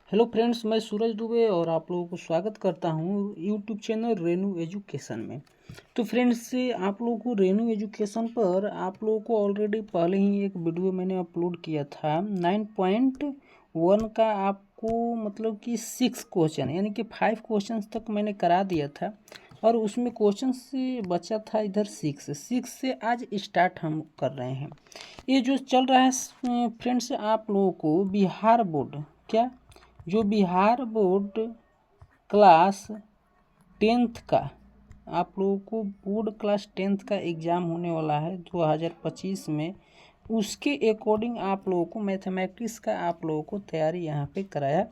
Hello friends, मैं सूरज दुबे और आप लोगों को स्वागत करता हूं यूट्यूब चैनल रेनू एजुकेशन में। तो फ्रेंड्स, आप लोगों को रेनू एजुकेशन पर आप लोगों को ऑलरेडी पहले ही एक वीडियो मैंने अपलोड किया था 9.1 का। आपको मतलब कि 6 क्वेश्चन यानी कि 5 क्वेश्चन तक मैंने करा दिया था और उसमें क्वेश्चन से बचा था इधर 6 से आज स्टार्ट हम कर रहे हैं। ये जो चल रहा है फ्रेंड्स, आप लोगों को बिहार बोर्ड जो बिहार बोर्ड क्लास 10th का आप लोगों को बोर्ड क्लास 10th का एग्ज़ाम होने वाला है 2025 में। उसके अकॉर्डिंग आप लोगों को मैथमेटिक्स का आप लोगों को तैयारी यहाँ पे कराया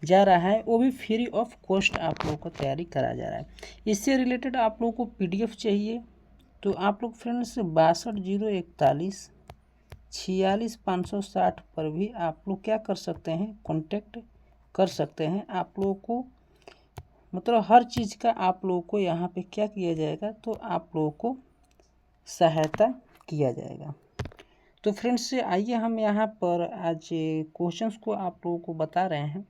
जा रहा है, वो भी फ्री ऑफ कॉस्ट आप लोगों को तैयारी कराया जा रहा है। इससे रिलेटेड आप लोगों को PDF चाहिए तो आप लोग फ्रेंड्स 620141 46 560 पर भी आप लोग क्या कर सकते हैं, कॉन्टेक्ट कर सकते हैं। आप लोगों को मतलब हर चीज़ का आप लोगों को यहाँ पे क्या किया जाएगा, तो आप लोगों को सहायता किया जाएगा। तो फ्रेंड्स, आइए हम यहाँ पर आज क्वेश्चंस को आप लोगों को बता रहे हैं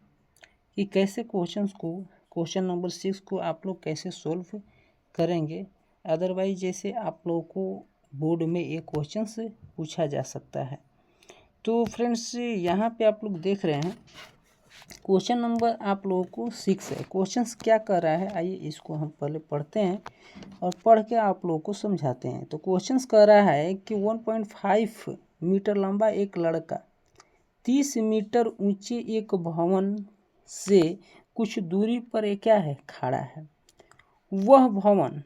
कि कैसे क्वेश्चन नंबर 6 को आप लोग कैसे सोल्व करेंगे। अदरवाइज जैसे आप लोगों को बोर्ड में ये क्वेश्चन से पूछा जा सकता है। तो फ्रेंड्स, यहाँ पे आप लोग देख रहे हैं क्वेश्चन नंबर आप लोगों को 6 है। क्वेश्चंस क्या कर रहा है, आइए इसको हम पहले पढ़ते हैं और पढ़ के आप लोगों को समझाते हैं। तो क्वेश्चंस कह रहा है कि 1.5 मीटर लंबा एक लड़का 30 मीटर ऊंचे एक भवन से कुछ दूरी पर एक क्या है, खड़ा है। वह भवन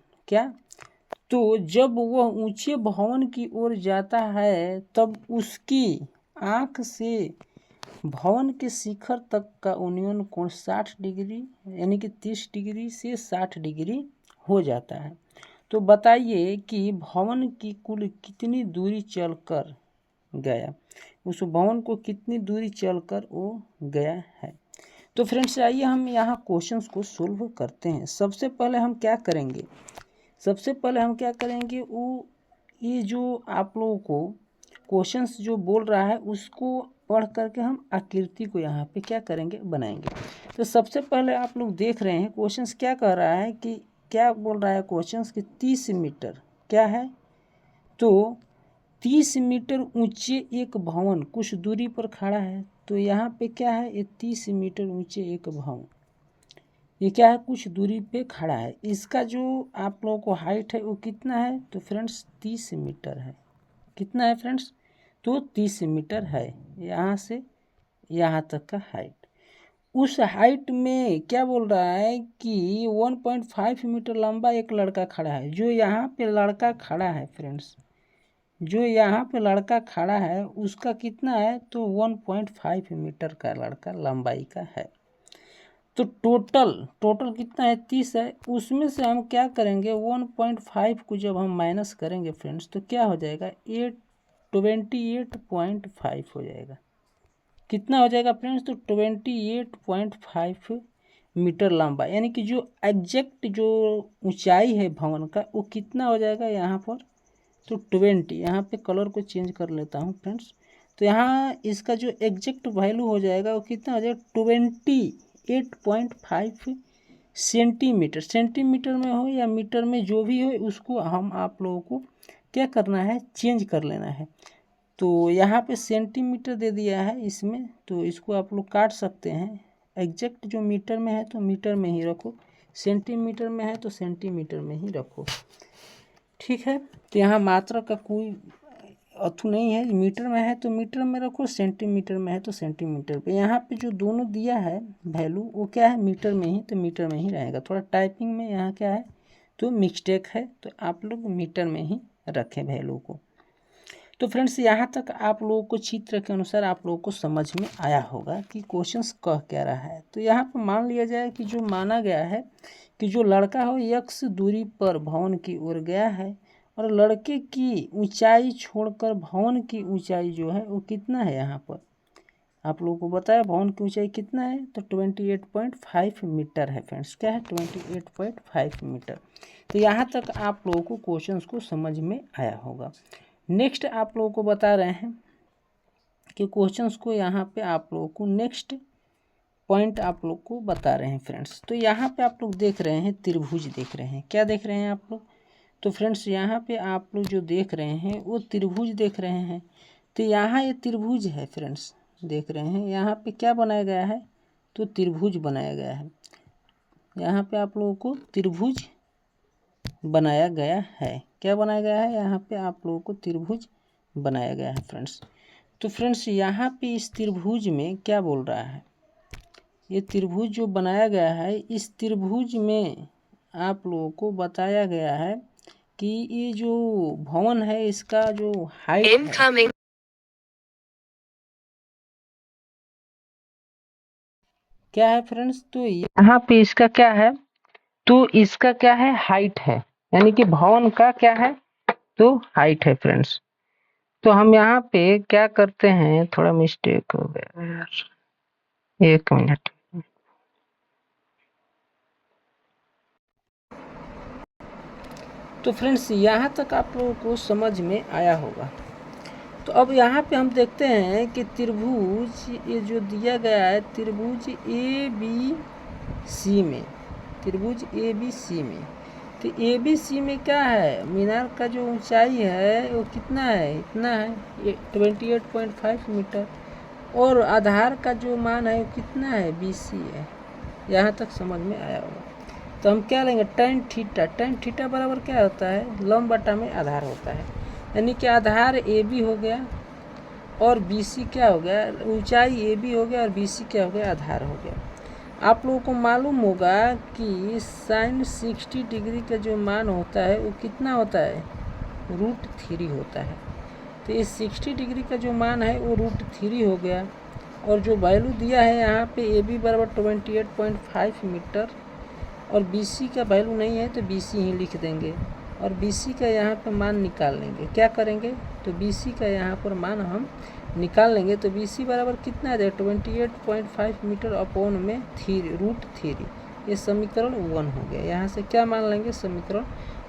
तो जब वह ऊंचे भवन की ओर जाता है तब उसकी आँख से भवन के शिखर तक का उन्नयन कोण 60 डिग्री यानी कि 30 डिग्री से 60 डिग्री हो जाता है। तो बताइए कि भवन की कुल कितनी दूरी चलकर गया, उस भवन को कितनी दूरी चलकर वो गया है। तो फ्रेंड्स, आइए हम यहाँ क्वेश्चंस को सोल्व करते हैं। सबसे पहले हम क्या करेंगे, वो ये जो आप लोगों को क्वेश्चंस जो बोल रहा है उसको पढ़ करके हम आकृति को यहाँ पे क्या करेंगे, बनाएंगे। तो सबसे पहले आप लोग देख रहे हैं क्वेश्चंस क्या कह रहा है कि क्या बोल रहा है क्वेश्चंस कि 30 मीटर क्या है, तो 30 मीटर ऊंचे एक भवन कुछ दूरी पर खड़ा है। तो यहाँ पे क्या है, ये 30 मीटर ऊंचे एक भवन ये क्या है, कुछ दूरी पे खड़ा है। इसका जो आप लोगों को हाइट है वो कितना है, तो फ्रेंड्स 30 मीटर है। कितना है फ्रेंड्स, तो 30 मीटर है यहाँ से यहाँ तक का हाइट। उस हाइट में क्या बोल रहा है कि 1.5 मीटर लंबा एक लड़का खड़ा है। जो यहाँ पे लड़का खड़ा है फ्रेंड्स, जो यहाँ पे लड़का खड़ा है उसका कितना है, तो 1.5 मीटर का लड़का लंबाई का है। तो टोटल कितना है, 30 है। उसमें से हम क्या करेंगे, 1.5 को जब हम माइनस करेंगे फ्रेंड्स तो क्या हो जाएगा, 28.5 हो जाएगा। कितना हो जाएगा फ्रेंड्स, तो 28.5 मीटर लंबा, यानी कि जो एग्जैक्ट जो ऊंचाई है भवन का वो कितना हो जाएगा यहाँ पर, तो 20। यहाँ पे कलर को चेंज कर लेता हूँ फ्रेंड्स। तो यहाँ इसका जो एग्जैक्ट वैल्यू हो जाएगा वो कितना हो जाएगा, 28.5 सेंटीमीटर में हो या मीटर में, जो भी हो उसको हम आप लोगों को क्या करना है, चेंज कर लेना है। तो यहाँ पे सेंटीमीटर दे दिया है इसमें, तो इसको आप लोग काट सकते हैं। एग्जैक्ट जो मीटर में है तो मीटर में ही रखो, सेंटीमीटर में है तो सेंटीमीटर में ही रखो, ठीक है। तो यहाँ मात्रा का कोई अथु नहीं है, मीटर में है तो मीटर में रखो, सेंटीमीटर में है तो सेंटीमीटर पे। यहाँ पे जो दोनों दिया है वैल्यू वो क्या है, मीटर में ही, तो मीटर में ही रहेगा। थोड़ा टाइपिंग में यहाँ क्या है, तो मिस्टेक है, तो आप लोग मीटर में ही रखें वैल्यू को। तो फ्रेंड्स, यहाँ तक आप लोगों को चित्र के अनुसार आप लोगों को समझ में आया होगा कि क्वेश्चंस कह क्या रहा है। तो यहाँ पर मान लिया जाए कि जो माना गया है कि जो लड़का हो x दूरी पर भवन की ओर गया है और लड़के की ऊंचाई छोड़कर भवन की ऊंचाई जो है वो कितना है। यहाँ पर आप लोगों को बताया भवन की ऊंचाई कितना है, तो 28.5 मीटर है फ्रेंड्स। क्या है, 28.5 मीटर। तो यहाँ तक आप लोगों को क्वेश्चंस को समझ में आया होगा। नेक्स्ट आप लोगों को बता रहे हैं कि क्वेश्चंस को यहाँ पे आप लोगों को नेक्स्ट पॉइंट आप लोग को बता रहे हैं फ्रेंड्स। तो यहाँ पे आप लोग देख रहे हैं त्रिभुज देख रहे हैं, क्या देख रहे हैं आप लोग? तो फ्रेंड्स यहाँ पे आप लोग जो देख रहे हैं वो त्रिभुज देख रहे हैं। तो यहाँ ये त्रिभुज है फ्रेंड्स, देख रहे हैं यहाँ पे क्या बनाया गया है, तो त्रिभुज बनाया गया है। यहाँ पे आप लोगों को त्रिभुज बनाया गया है, क्या बनाया गया है, यहाँ पे आप लोगों को त्रिभुज बनाया गया है फ्रेंड्स। तो फ्रेंड्स यहाँ पे इस त्रिभुज में क्या बोल रहा है, ये त्रिभुज जो बनाया गया है, इस त्रिभुज में आप लोगों को बताया गया है कि ये जो भवन है इसका जो हाइट है, क्या है फ्रेंड्स, तो यहाँ पे इसका क्या है, तो इसका क्या है, हाइट है, यानी कि भवन का क्या है, तो हाइट है फ्रेंड्स। तो हम यहाँ पे क्या करते हैं, थोड़ा मिस्टेक हो गया यार, 1 मिनट। तो फ्रेंड्स यहाँ तक आप लोगों को समझ में आया होगा। तो अब यहाँ पे हम देखते हैं कि त्रिभुज ये जो दिया गया है, त्रिभुज ABC में, त्रिभुज ABC में, तो ABC में क्या है, मीनार का जो ऊंचाई है वो कितना है, इतना है 28.5 मीटर, और आधार का जो मान है वो कितना है, BC है। यहाँ तक समझ में आया होगा। तो हम क्या लेंगे, tan थीटा, tan थीटा बराबर क्या होता है, लंब बटा में आधार होता है, यानी कि आधार AB हो गया और BC क्या हो गया, ऊंचाई AB हो गया और BC क्या हो गया, आधार हो गया। आप लोगों को मालूम होगा कि sin 60 डिग्री का जो मान होता है वो कितना होता है, √3 होता है। तो इस 60 डिग्री का जो मान है वो √3 हो गया, और जो वैल्यू दिया है यहाँ पे AB बराबर 28.5 मीटर, और BC का वैल्यू नहीं है तो BC ही लिख देंगे, और BC का यहाँ पर मान निकाल लेंगे। क्या करेंगे, तो BC का यहाँ पर मान हम निकाल लेंगे। तो BC बराबर कितना आ जाएगा, 28.5 मीटर अपॉन में √3, ये समीकरण 1 हो गया। यहाँ से क्या मान लेंगे, समीकरण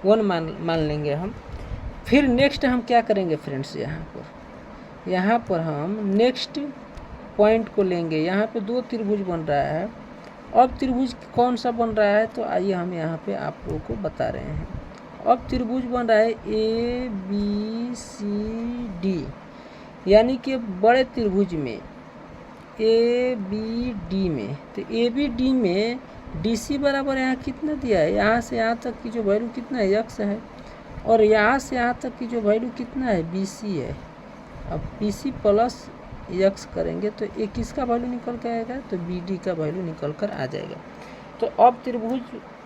1 मान लेंगे हम। फिर नेक्स्ट हम क्या करेंगे फ्रेंड्स, यहाँ पर हम नेक्स्ट पॉइंट को लेंगे। यहाँ पे 2 त्रिभुज बन रहा है, अब त्रिभुज कौन सा बन रहा है, तो आइए हम यहाँ पे आप लोगों को बता रहे हैं। अब त्रिभुज बन रहा है ABCD, यानी कि बड़े त्रिभुज में ABD में, तो ABD में DC बराबर यहाँ कितना दिया है, यहाँ से यहाँ तक की जो वैल्यू कितना है, x है, और यहाँ से यहाँ तक की जो वैल्यू कितना है, BC है। अब BC प्लस x करेंगे तो ये किसका वैल्यू निकल कर आएगा, तो BD का वैल्यू निकल कर आ जाएगा। तो अब त्रिभुज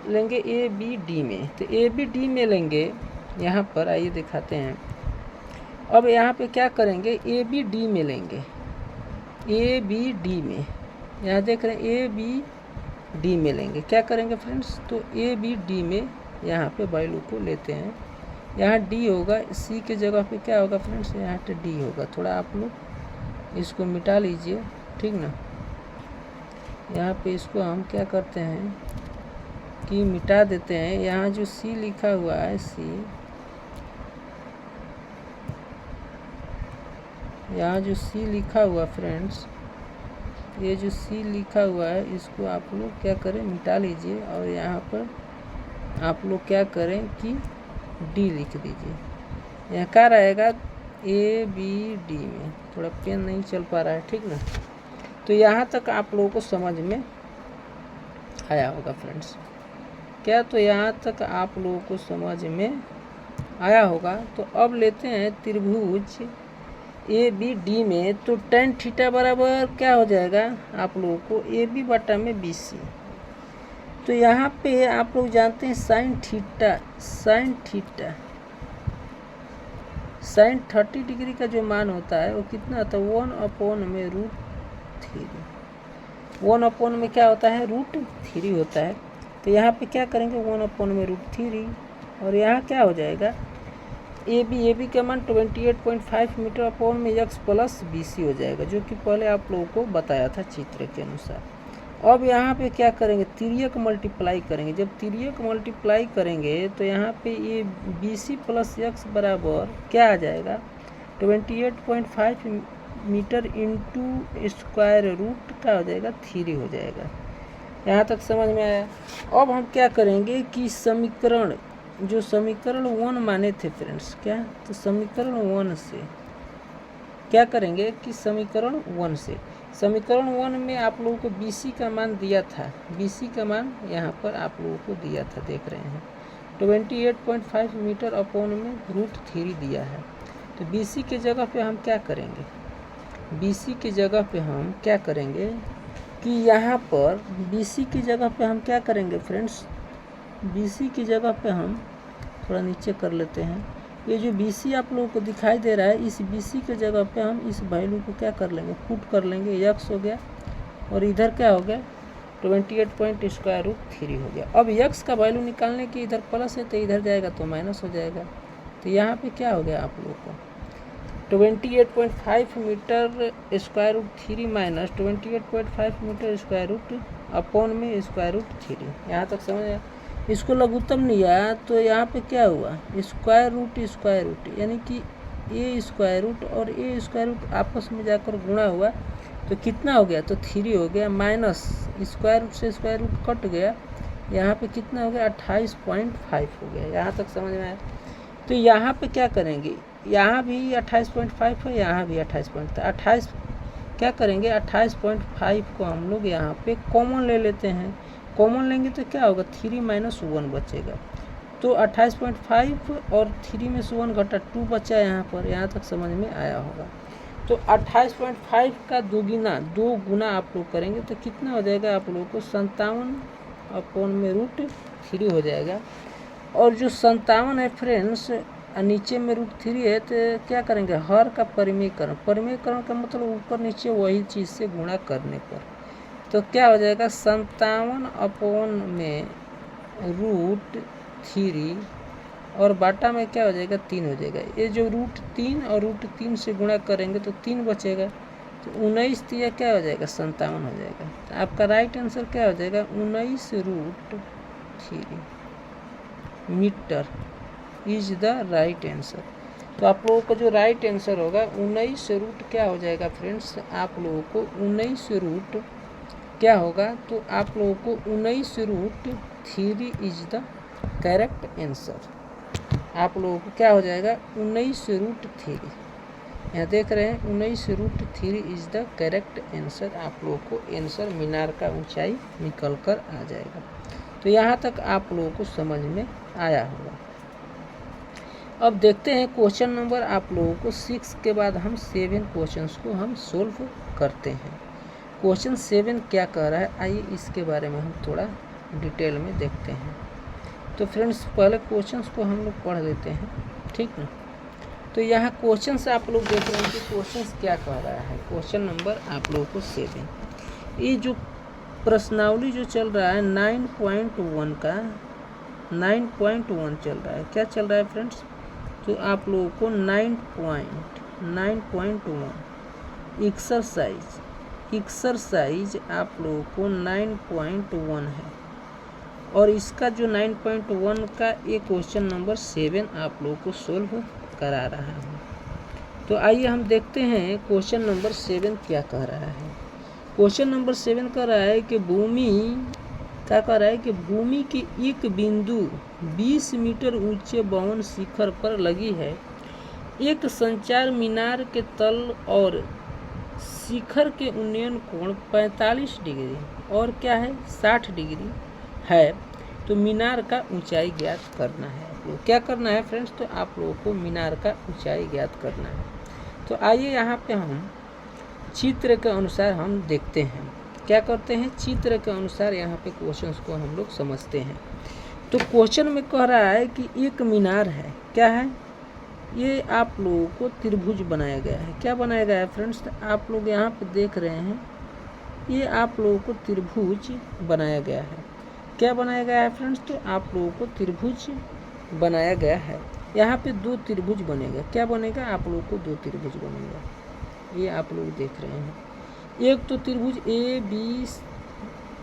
लेंगे ABD में, तो ABD में लेंगे, यहाँ पर आइए दिखाते हैं। अब यहाँ पे क्या करेंगे, ABD में लेंगे, ABD में, यहाँ देख रहे हैं ABD में लेंगे, क्या करेंगे फ्रेंड्स, तो ABD में यहाँ पे वैल्यू को लेते हैं। यहाँ D होगा, C के जगह पे क्या होगा फ्रेंड्स, यहाँ पे D होगा। थोड़ा आप लोग इसको मिटा लीजिए, ठीक ना। यहाँ पे इसको हम क्या करते हैं कि मिटा देते हैं। यहाँ जो C लिखा हुआ है, यहाँ जो C लिखा हुआ फ्रेंड्स, ये जो C लिखा हुआ है इसको आप लोग क्या करें, मिटा लीजिए, और यहाँ पर आप लोग क्या करें कि D लिख दीजिए। यहाँ क्या रहेगा, ABD में, थोड़ा पेन नहीं चल पा रहा है, ठीक ना। तो यहाँ तक आप लोगों को समझ में आया होगा फ्रेंड्स, क्या, तो यहाँ तक आप लोगों को समझ में आया होगा। तो अब लेते हैं त्रिभुज ABD में, तो tan थीटा बराबर क्या हो जाएगा, आप लोगों को AB बटा में BC। तो यहाँ पे आप लोग जानते हैं sin 30 डिग्री का जो मान होता है वो कितना होता है, 1 अपॉन में √3, 1 अपॉन में क्या होता है, √3 होता है। तो यहाँ पे क्या करेंगे, 1 अपॉन में √3, और यहाँ क्या हो जाएगा, AB का मान 28.5 मीटर अपॉन में x प्लस BC हो जाएगा, जो कि पहले आप लोगों को बताया था चित्र के अनुसार। अब यहाँ पे क्या करेंगे, तिर्यक मल्टीप्लाई करेंगे। जब तिर्यक मल्टीप्लाई करेंगे तो यहाँ पे ये BC प्लस x बराबर क्या आ जाएगा, 28.5 मीटर इंटू स्क्वायर रूट क्या हो जाएगा 3 हो जाएगा। यहाँ तक समझ में आया। अब हम क्या करेंगे कि समीकरण 1 माने थे फ्रेंड्स, क्या तो समीकरण 1 से क्या करेंगे कि समीकरण 1 में आप लोगों को BC का मान दिया था। BC का मान यहाँ पर आप लोगों को दिया था, देख रहे हैं 28.5 मीटर अपॉन में √3 दिया है। तो BC के जगह पे हम क्या करेंगे, BC की जगह पे हम क्या करेंगे कि यहाँ पर BC की जगह पे हम क्या करेंगे फ्रेंड्स, BC की जगह पे हम थोड़ा नीचे कर लेते हैं। ये जो BC आप लोगों को दिखाई दे रहा है, इस BC के जगह पे हम इस वैल्यू को क्या कर लेंगे, पुट कर लेंगे। x हो गया और इधर क्या हो गया 28.√3 हो गया। अब x का वैल्यू निकालने की इधर प्लस है तो इधर जाएगा तो माइनस हो जाएगा। तो यहाँ पे क्या हो गया आप लोगों को 28.5 metre √3 minus 28.5 metre square root upon में √3। यहाँ तक समझ आया। इसको लघुत्तम नहीं आया तो यहाँ पे क्या हुआ स्क्वायर रूट यानी कि a स्क्वायर रूट और a स्क्वायर रूट आपस में जाकर गुणा हुआ तो कितना हो गया, तो 3 हो गया, माइनस स्क्वायर रूट से स्क्वायर रूट कट गया, यहाँ पे कितना हो गया 28.5 हो गया। यहाँ तक समझ में आया। तो यहाँ पे क्या करेंगे, यहाँ भी 28.5 है, यहाँ भी 28 क्या करेंगे 28.5 को हम लोग यहाँ पे कॉमन ले लेते हैं। कॉमन लेंगे तो क्या होगा 3 - 1 बचेगा। तो 28.5 और 3 में से 1 घटा 2 बचा यहाँ पर। यहाँ तक समझ में आया होगा। तो 28.5 का 2 गुना आप लोग करेंगे तो कितना हो जाएगा आप लोगों को 57/√3 हो जाएगा। और जो 57 है फ्रेंड्स नीचे में √3 है तो क्या करेंगे हर का परिमेयकरण का मतलब ऊपर नीचे वही चीज़ से गुणा करने पर। तो क्या हो जाएगा 57/√3 और बाटा में क्या हो जाएगा 3 हो जाएगा। ये जो √3 और √3 से गुणा करेंगे तो 3 बचेगा। तो 19 दिया क्या हो जाएगा 57 हो जाएगा। तो आपका राइट आंसर क्या हो जाएगा 19√3 metre is the right answer. तो आप लोगों को जो राइट आंसर होगा 19 क्या हो जाएगा फ्रेंड्स, आप लोगों को 19 क्या होगा, तो आप लोगों को 19√3 इज द करेक्ट आंसर। आप लोगों को क्या हो जाएगा 19√3, यहाँ देख रहे हैं 19√3 इज द करेक्ट आंसर। आप लोगों को आंसर मीनार का ऊंचाई निकल कर आ जाएगा। तो यहाँ तक आप लोगों को समझ में आया होगा। अब देखते हैं क्वेश्चन नंबर आप लोगों को 6 के बाद हम 7 क्वेश्चंस को हम सोल्व करते हैं। क्वेश्चन 7 क्या कह रहा है, आइए इसके बारे में हम थोड़ा डिटेल में देखते हैं। तो फ्रेंड्स पहले क्वेश्चंस को हम लोग पढ़ लेते हैं, ठीक ना। तो यहाँ क्वेश्चंस आप लोग देख रहे हैं कि क्वेश्चंस क्या कह रहा है। क्वेश्चन नंबर आप लोगों को 7, ये जो प्रश्नावली जो चल रहा है 9.1 का 9.1 चल रहा है। क्या चल रहा है फ्रेंड्स, तो आप लोगों को 9.1 एक्सरसाइज आप लोगों को 9.1 है और इसका जो 9.1 का ये क्वेश्चन नंबर 7 आप लोगों को सोल्व करा रहा हूँ। तो आइए हम देखते हैं क्वेश्चन नंबर 7 क्या कह रहा है। क्वेश्चन नंबर 7 कह रहा है कि भूमि के एक बिंदु 20 मीटर ऊंचे भवन शिखर पर लगी है। एक संचार मीनार के तल और शिखर के उन्नयन कोण 45 डिग्री और क्या है 60 डिग्री है। तो मीनार का ऊंचाई ज्ञात करना है। तो क्या करना है फ्रेंड्स, तो आप लोगों को मीनार का ऊंचाई ज्ञात करना है। तो आइए यहाँ पे हम चित्र के अनुसार हम देखते हैं क्या करते हैं। चित्र के अनुसार यहाँ पे क्वेश्चंस को हम लोग समझते हैं। तो क्वेश्चन में कह रहा है कि एक मीनार है, क्या है ये आप लोगों को त्रिभुज बनाया गया है। क्या बनाया गया है फ्रेंड्स, आप लोग यहाँ पे देख रहे हैं ये आप लोगों को त्रिभुज बनाया गया है। क्या बनाया गया है फ्रेंड्स, तो आप लोगों को त्रिभुज बनाया गया है। यहाँ पे 2 त्रिभुज बनेगा। क्या बनेगा, आप लोगों को 2 त्रिभुज बनेगा। ये आप लोग देख रहे हैं। एक तो त्रिभुज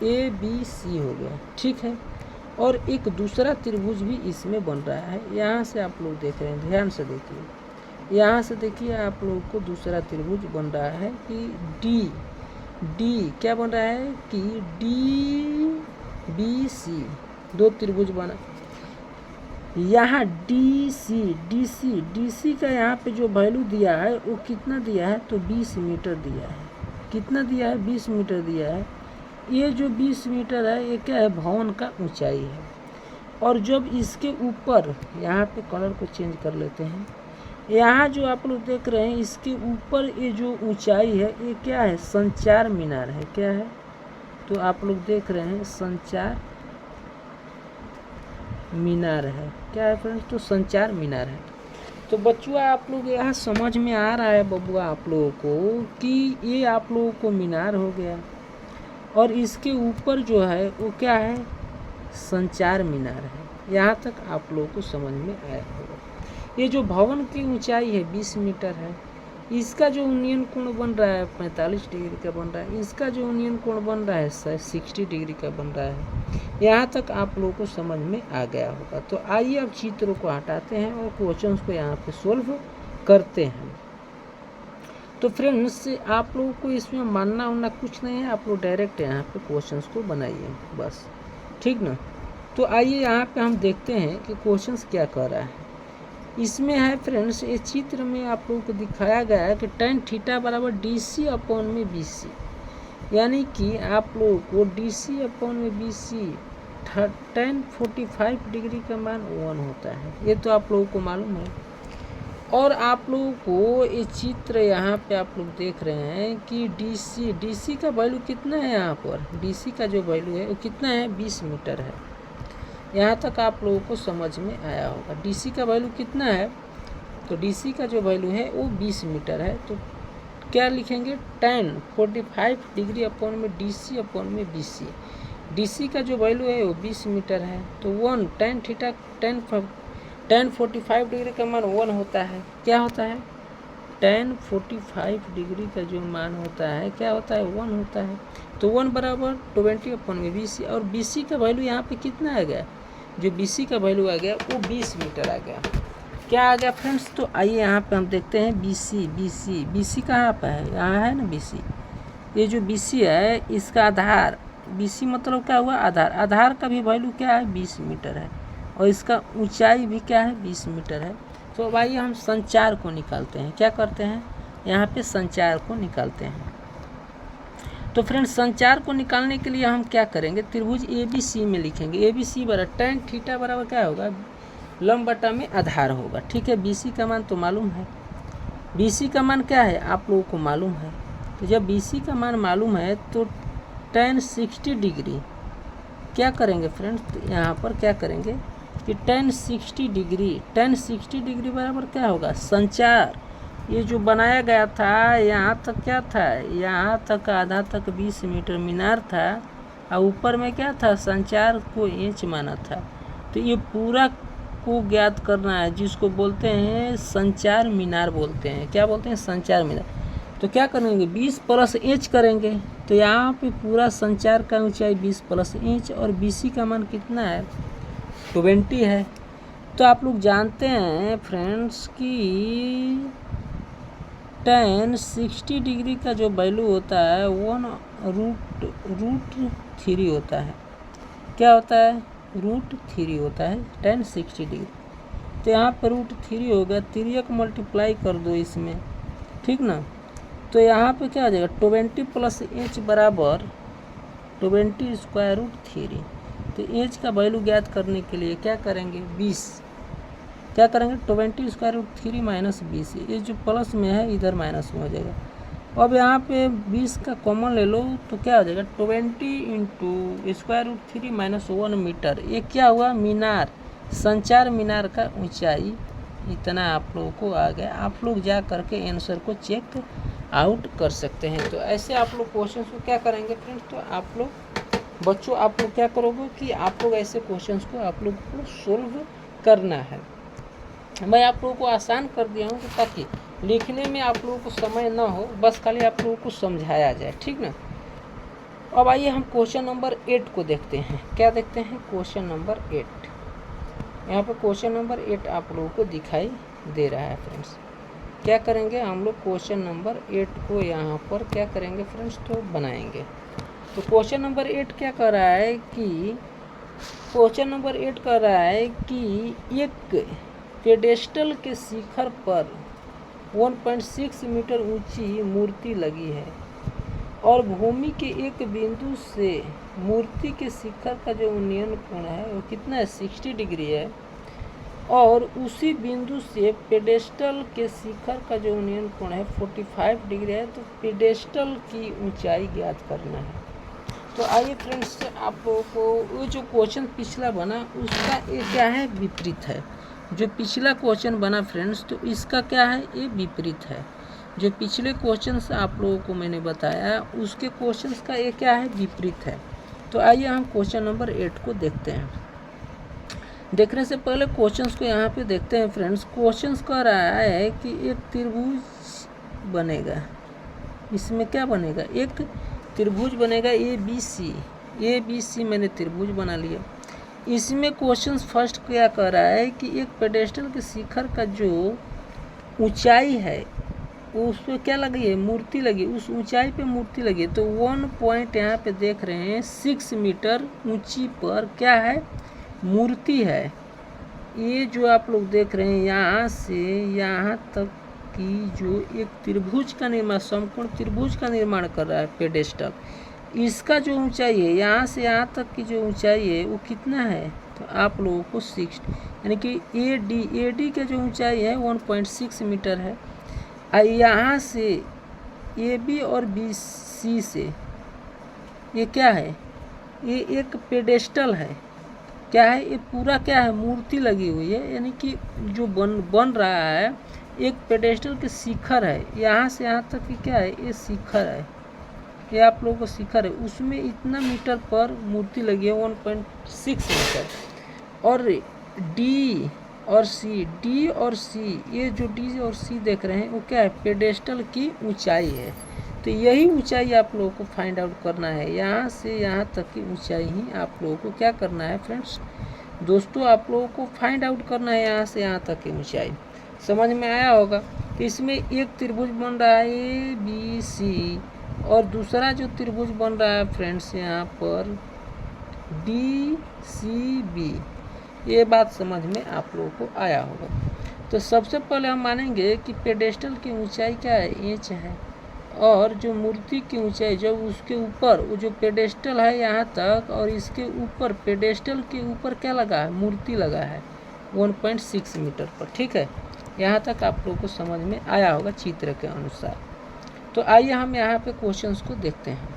ABC हो गया, ठीक है। और एक दूसरा त्रिभुज भी इसमें बन रहा है। यहाँ से आप लोग देख रहे हैं, ध्यान से देखिए। यहाँ से देखिए आप लोगों को दूसरा त्रिभुज बन रहा है कि डी क्या बन रहा है कि DBC, दो त्रिभुज बना। यहाँ DC का यहाँ पे जो वैल्यू दिया है वो कितना दिया है, तो 20 मीटर दिया है। कितना दिया है, 20 मीटर दिया है। ये जो 20 मीटर है ये क्या है, भवन का ऊंचाई है। और जब इसके ऊपर, यहाँ पे कलर को चेंज कर लेते हैं, यहाँ जो आप लोग देख रहे हैं इसके ऊपर ये जो ऊंचाई है ये क्या है, संचार मीनार है। क्या है, तो आप लोग देख रहे हैं संचार मीनार है। क्या है फ्रेंड्स, तो संचार मीनार है। तो बच्चों आप लोग यहाँ समझ में आ रहा है बबुआ आप लोगों को कि ये आप लोगों को मीनार हो गया और इसके ऊपर जो है वो क्या है, संचार मीनार है। यहाँ तक आप लोगों को समझ में आया होगा। ये जो भवन की ऊंचाई है 20 मीटर है, इसका जो उन्नयन कोण बन रहा है 45 डिग्री का बन रहा है, इसका जो उन्नयन कोण बन रहा है 60 डिग्री का बन रहा है। यहाँ तक आप लोगों को समझ में आ गया होगा। तो आइए अब चित्रों को हटाते हैं और क्वेश्चंस को यहाँ पे सोल्व करते हैं। तो फ्रेंड्स आप लोगों को इसमें मानना उनना कुछ नहीं है, आप लोग डायरेक्ट यहाँ पे क्वेश्चंस को बनाइए बस, ठीक ना। तो आइए यहाँ पे हम देखते हैं कि क्वेश्चंस क्या कर रहा है। इसमें है फ्रेंड्स, इस चित्र में आप लोगों को दिखाया गया है कि tan थीटा बराबर DC/BC, यानी कि आप लोगों को DC/BC tan 45 डिग्री का मान 1 होता है। ये तो आप लोगों को मालूम है। और आप लोगों को ये चित्र यहाँ पे आप लोग देख रहे हैं कि DC का वैल्यू कितना है, यहाँ पर DC का जो वैल्यू है वो कितना है, 20 मीटर है। यहाँ तक आप लोगों को समझ में आया होगा। DC का वैल्यू कितना है, तो DC का जो वैल्यू है वो 20 मीटर है। तो क्या लिखेंगे, tan 45 डिग्री अपॉन में DC/BC। DC का जो वैल्यू है वो 20 मीटर है, तो 1 tan थीटा tan 45 डिग्री का मान 1 होता है। क्या होता है, tan 45 डिग्री का जो मान होता है क्या होता है, 1 होता है। तो 1 बराबर 20/BC। और BC का वैल्यू यहाँ पे कितना आ गया, जो BC का वैल्यू आ गया वो 20 मीटर आ गया। क्या आ गया फ्रेंड्स, तो आइए यहाँ पे हम देखते हैं BC कहाँ पर है, यहाँ है ना BC। ये जो BC है इसका आधार, BC मतलब क्या हुआ, आधार का भी वैल्यू क्या है, 20 मीटर है। और इसका ऊंचाई भी क्या है, 20 मीटर है। तो अब आइए हम संचार को निकालते हैं। क्या करते हैं, यहाँ पे संचार को निकालते हैं। तो फ्रेंड्स संचार को निकालने के लिए हम क्या करेंगे, त्रिभुज ABC में लिखेंगे। ABC बराबर tan थीटा बराबर क्या होगा, लंब बटा में आधार होगा। ठीक है, BC का मान तो मालूम है। BC का मान क्या है, आप लोगों को मालूम है। तो जब BC का मान मालूम है तो tan 60 डिग्री क्या करेंगे फ्रेंड्स, तो यहाँ पर क्या करेंगे कि tan 60 डिग्री बराबर क्या होगा, संचार। ये जो बनाया गया था यहाँ तक क्या था, यहाँ तक आधा तक 20 मीटर मीनार था और ऊपर में क्या था, संचार को इंच माना था। तो ये पूरा को ज्ञात करना है, जिसको बोलते हैं संचार मीनार बोलते हैं। क्या बोलते हैं, संचार मीनार। तो क्या करेंगे, 20 प्लस इंच करेंगे। तो यहाँ पे पूरा संचार का ऊंचाई 20 प्लस इंच और BC का मान कितना है, 20 है। तो आप लोग जानते हैं फ्रेंड्स कि tan 60 डिग्री का जो वैल्यू होता है 1√3 होता है। क्या होता है, √3 होता है tan 60 डिग्री। तो यहाँ पर √3 होगा, 3 मल्टीप्लाई कर दो इसमें, ठीक ना। तो यहाँ पे क्या हो जाएगा, 20 प्लस इंच बराबर 20√3। तो इंच का वैल्यू ज्ञात करने के लिए क्या करेंगे, 20 क्या करेंगे, 20√3 माइनस 20। ये जो प्लस में है इधर माइनस में हो जाएगा। अब यहाँ पे 20 का कॉमन ले लो तो क्या हो जाएगा, 20 × √3 माइनस 1 मीटर। ये क्या हुआ, मीनार, संचार मीनार का ऊंचाई इतना आप लोगों को आ गया। आप लोग जा करके आंसर को चेक आउट कर सकते हैं। तो ऐसे आप लोग क्वेश्चन को क्या करेंगे फ्रेंड्स, तो आप लोग बच्चों आप लोग क्या करोगे कि आप लोग ऐसे क्वेश्चंस को आप लोग को सोल्व करना है। मैं आप लोगों को आसान कर दिया हूँ ताकि लिखने में आप लोगों को समय ना हो, बस खाली आप लोगों को समझाया जाए, ठीक ना। अब आइए हम क्वेश्चन नंबर 8 को देखते हैं। क्या देखते हैं, क्वेश्चन नंबर 8। यहाँ पर क्वेश्चन नंबर 8 आप लोगों को दिखाई दे रहा है फ्रेंड्स। क्या करेंगे हम लोग क्वेश्चन नंबर 8 को यहाँ पर क्या करेंगे फ्रेंड्स, तो बनाएंगे। तो क्वेश्चन नंबर 8 क्या कर रहा है कि क्वेश्चन नंबर 8 कर रहा है कि एक पेडेस्टल के शिखर पर 1.6 मीटर ऊंची मूर्ति लगी है और भूमि के एक बिंदु से मूर्ति के शिखर का जो उन्नयन कोण है वो कितना है, 60 डिग्री है, और उसी बिंदु से पेडेस्टल के शिखर का जो उन्नयन कोण है 45 डिग्री है। तो पेडेस्टल की ऊंचाई ज्ञात करना है। तो आइए फ्रेंड्स, आप लोगों को वो जो क्वेश्चन पिछला बना उसका ये क्या है, विपरीत है। जो पिछला क्वेश्चन बना फ्रेंड्स, तो इसका क्या है, ये विपरीत है। जो पिछले क्वेश्चंस आप लोगों को मैंने बताया उसके क्वेश्चंस का ये क्या है, विपरीत है। तो आइए हम क्वेश्चन नंबर 8 को देखते हैं। देखने से पहले क्वेश्चंस को यहाँ पे देखते हैं फ्रेंड्स। क्वेश्चंस कह रहा है कि एक त्रिभुज बनेगा, इसमें क्या बनेगा, एक त्रिभुज बनेगा ए बी सी मैंने त्रिभुज बना लिया। इसमें क्वेश्चंस फर्स्ट क्या कह रहा है कि एक पेडेस्टल के शिखर का जो ऊंचाई है उस पर क्या लगी है, मूर्ति लगी, उस ऊंचाई पे मूर्ति लगी। तो 1 पॉइंट यहाँ पे देख रहे हैं 6 मीटर ऊंची पर क्या है, मूर्ति है। ये जो आप लोग देख रहे हैं यहाँ से यहाँ तक की जो एक त्रिभुज का निर्माण, समकोण त्रिभुज का निर्माण कर रहा है पेडेस्टल, इसका जो ऊंचाई है यहाँ से यहाँ तक की जो ऊंचाई है वो कितना है, तो आप लोगों को 6 यानी कि ए डी का जो ऊंचाई है 1.6 मीटर है। यहाँ से ए बी और बी सी से ये क्या है, ये एक पेडेस्टल है, क्या है, ये पूरा क्या है, मूर्ति लगी हुई है। यानी कि जो बन रहा है एक पेडेस्टल के शिखर है, यहाँ से यहाँ तक की क्या है, ये शिखर है, ये आप लोगों को शिखर है, उसमें इतना मीटर पर मूर्ति लगी है 1.6 मीटर। और डी और सी, ये जो डी और सी देख रहे हैं वो क्या है, पेडेस्टल की ऊंचाई है। तो यही ऊंचाई आप लोगों को फाइंड आउट करना है। यहाँ से यहाँ तक की ऊंचाई ही आप लोगों को क्या करना है फ्रेंड्स, दोस्तों आप लोगों को फाइंड आउट करना है यहाँ से यहाँ तक की ऊंचाई। समझ में आया होगा। तो इसमें एक त्रिभुज बन रहा है ए बी सी और दूसरा जो त्रिभुज बन रहा है फ्रेंड्स यहाँ पर डी सी बी। ये बात समझ में आप लोगों को आया होगा। तो सबसे पहले हम मानेंगे कि पेडेस्टल की ऊंचाई क्या है, इंच है, और जो मूर्ति की ऊंचाई जब उसके ऊपर वो जो पेडेस्टल है यहाँ तक और इसके ऊपर पेडेस्टल के ऊपर क्या लगा है, मूर्ति लगा है 1.6 मीटर पर। ठीक है, यहाँ तक आप लोगों को समझ में आया होगा चित्र के अनुसार। तो आइए हम यहाँ पे क्वेश्चंस को देखते हैं।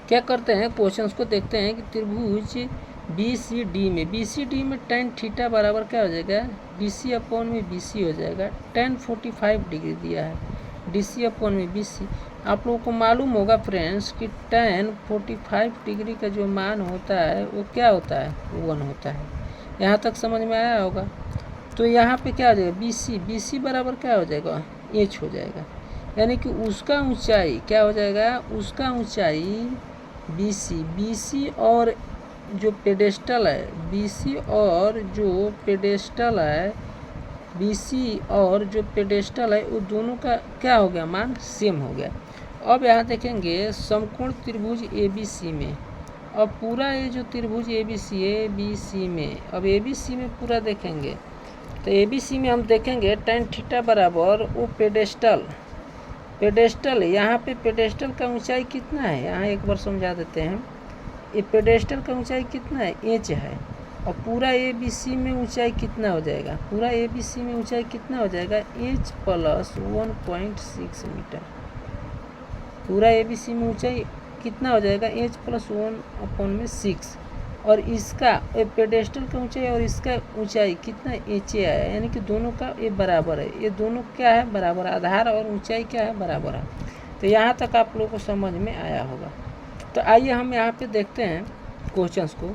क्या करते हैं, क्वेश्चंस को देखते हैं कि त्रिभुज बी सी डी में tan थीटा बराबर क्या हो जाएगा, बी सी अपॉन में बी सी हो जाएगा। tan 45 डिग्री दिया है, डी सी अपॉन में बी सी। आप लोगों को मालूम होगा फ्रेंड्स कि tan 45 डिग्री का जो मान होता है वो क्या होता है, 1 होता है। यहाँ तक समझ में आया होगा। तो यहाँ पे क्या हो जाएगा, बी सी बराबर क्या हो जाएगा, एच हो जाएगा। यानी कि उसका ऊंचाई क्या हो जाएगा, उसका ऊंचाई बी सी और जो पेडेस्टल है बी सी और जो पेडेस्टल है वो दोनों का क्या हो गया, मान सेम हो गया। अब यहाँ देखेंगे समकोण त्रिभुज ए बी सी में, अब पूरा ये जो त्रिभुज ए बी सी में, अब ए बी सी में पूरा देखेंगे तो ए बी सी में हम देखेंगे tan थीटा बराबर वो पेडेस्टल यहाँ पे पेडेस्टल का ऊंचाई कितना है, यहाँ एक बार समझा देते हैं। ये पेडेस्टल का ऊंचाई कितना है, एच है, और पूरा ए बी सी में ऊंचाई कितना हो जाएगा, पूरा ए बी सी में ऊंचाई कितना हो जाएगा, एच प्लस 1.6 मीटर। पूरा ए बी सी में ऊंचाई कितना हो जाएगा, एच प्लस 1/6। और इसका पेडेस्टल का ऊंचाई और इसका ऊंचाई कितना, एच ए है, यानी कि दोनों का ये बराबर है, ये दोनों क्या है, बराबर, आधार और ऊंचाई क्या है, बराबर है। तो यहाँ तक आप लोगों को समझ में आया होगा। तो आइए हम यहाँ पे देखते हैं क्वेश्चंस को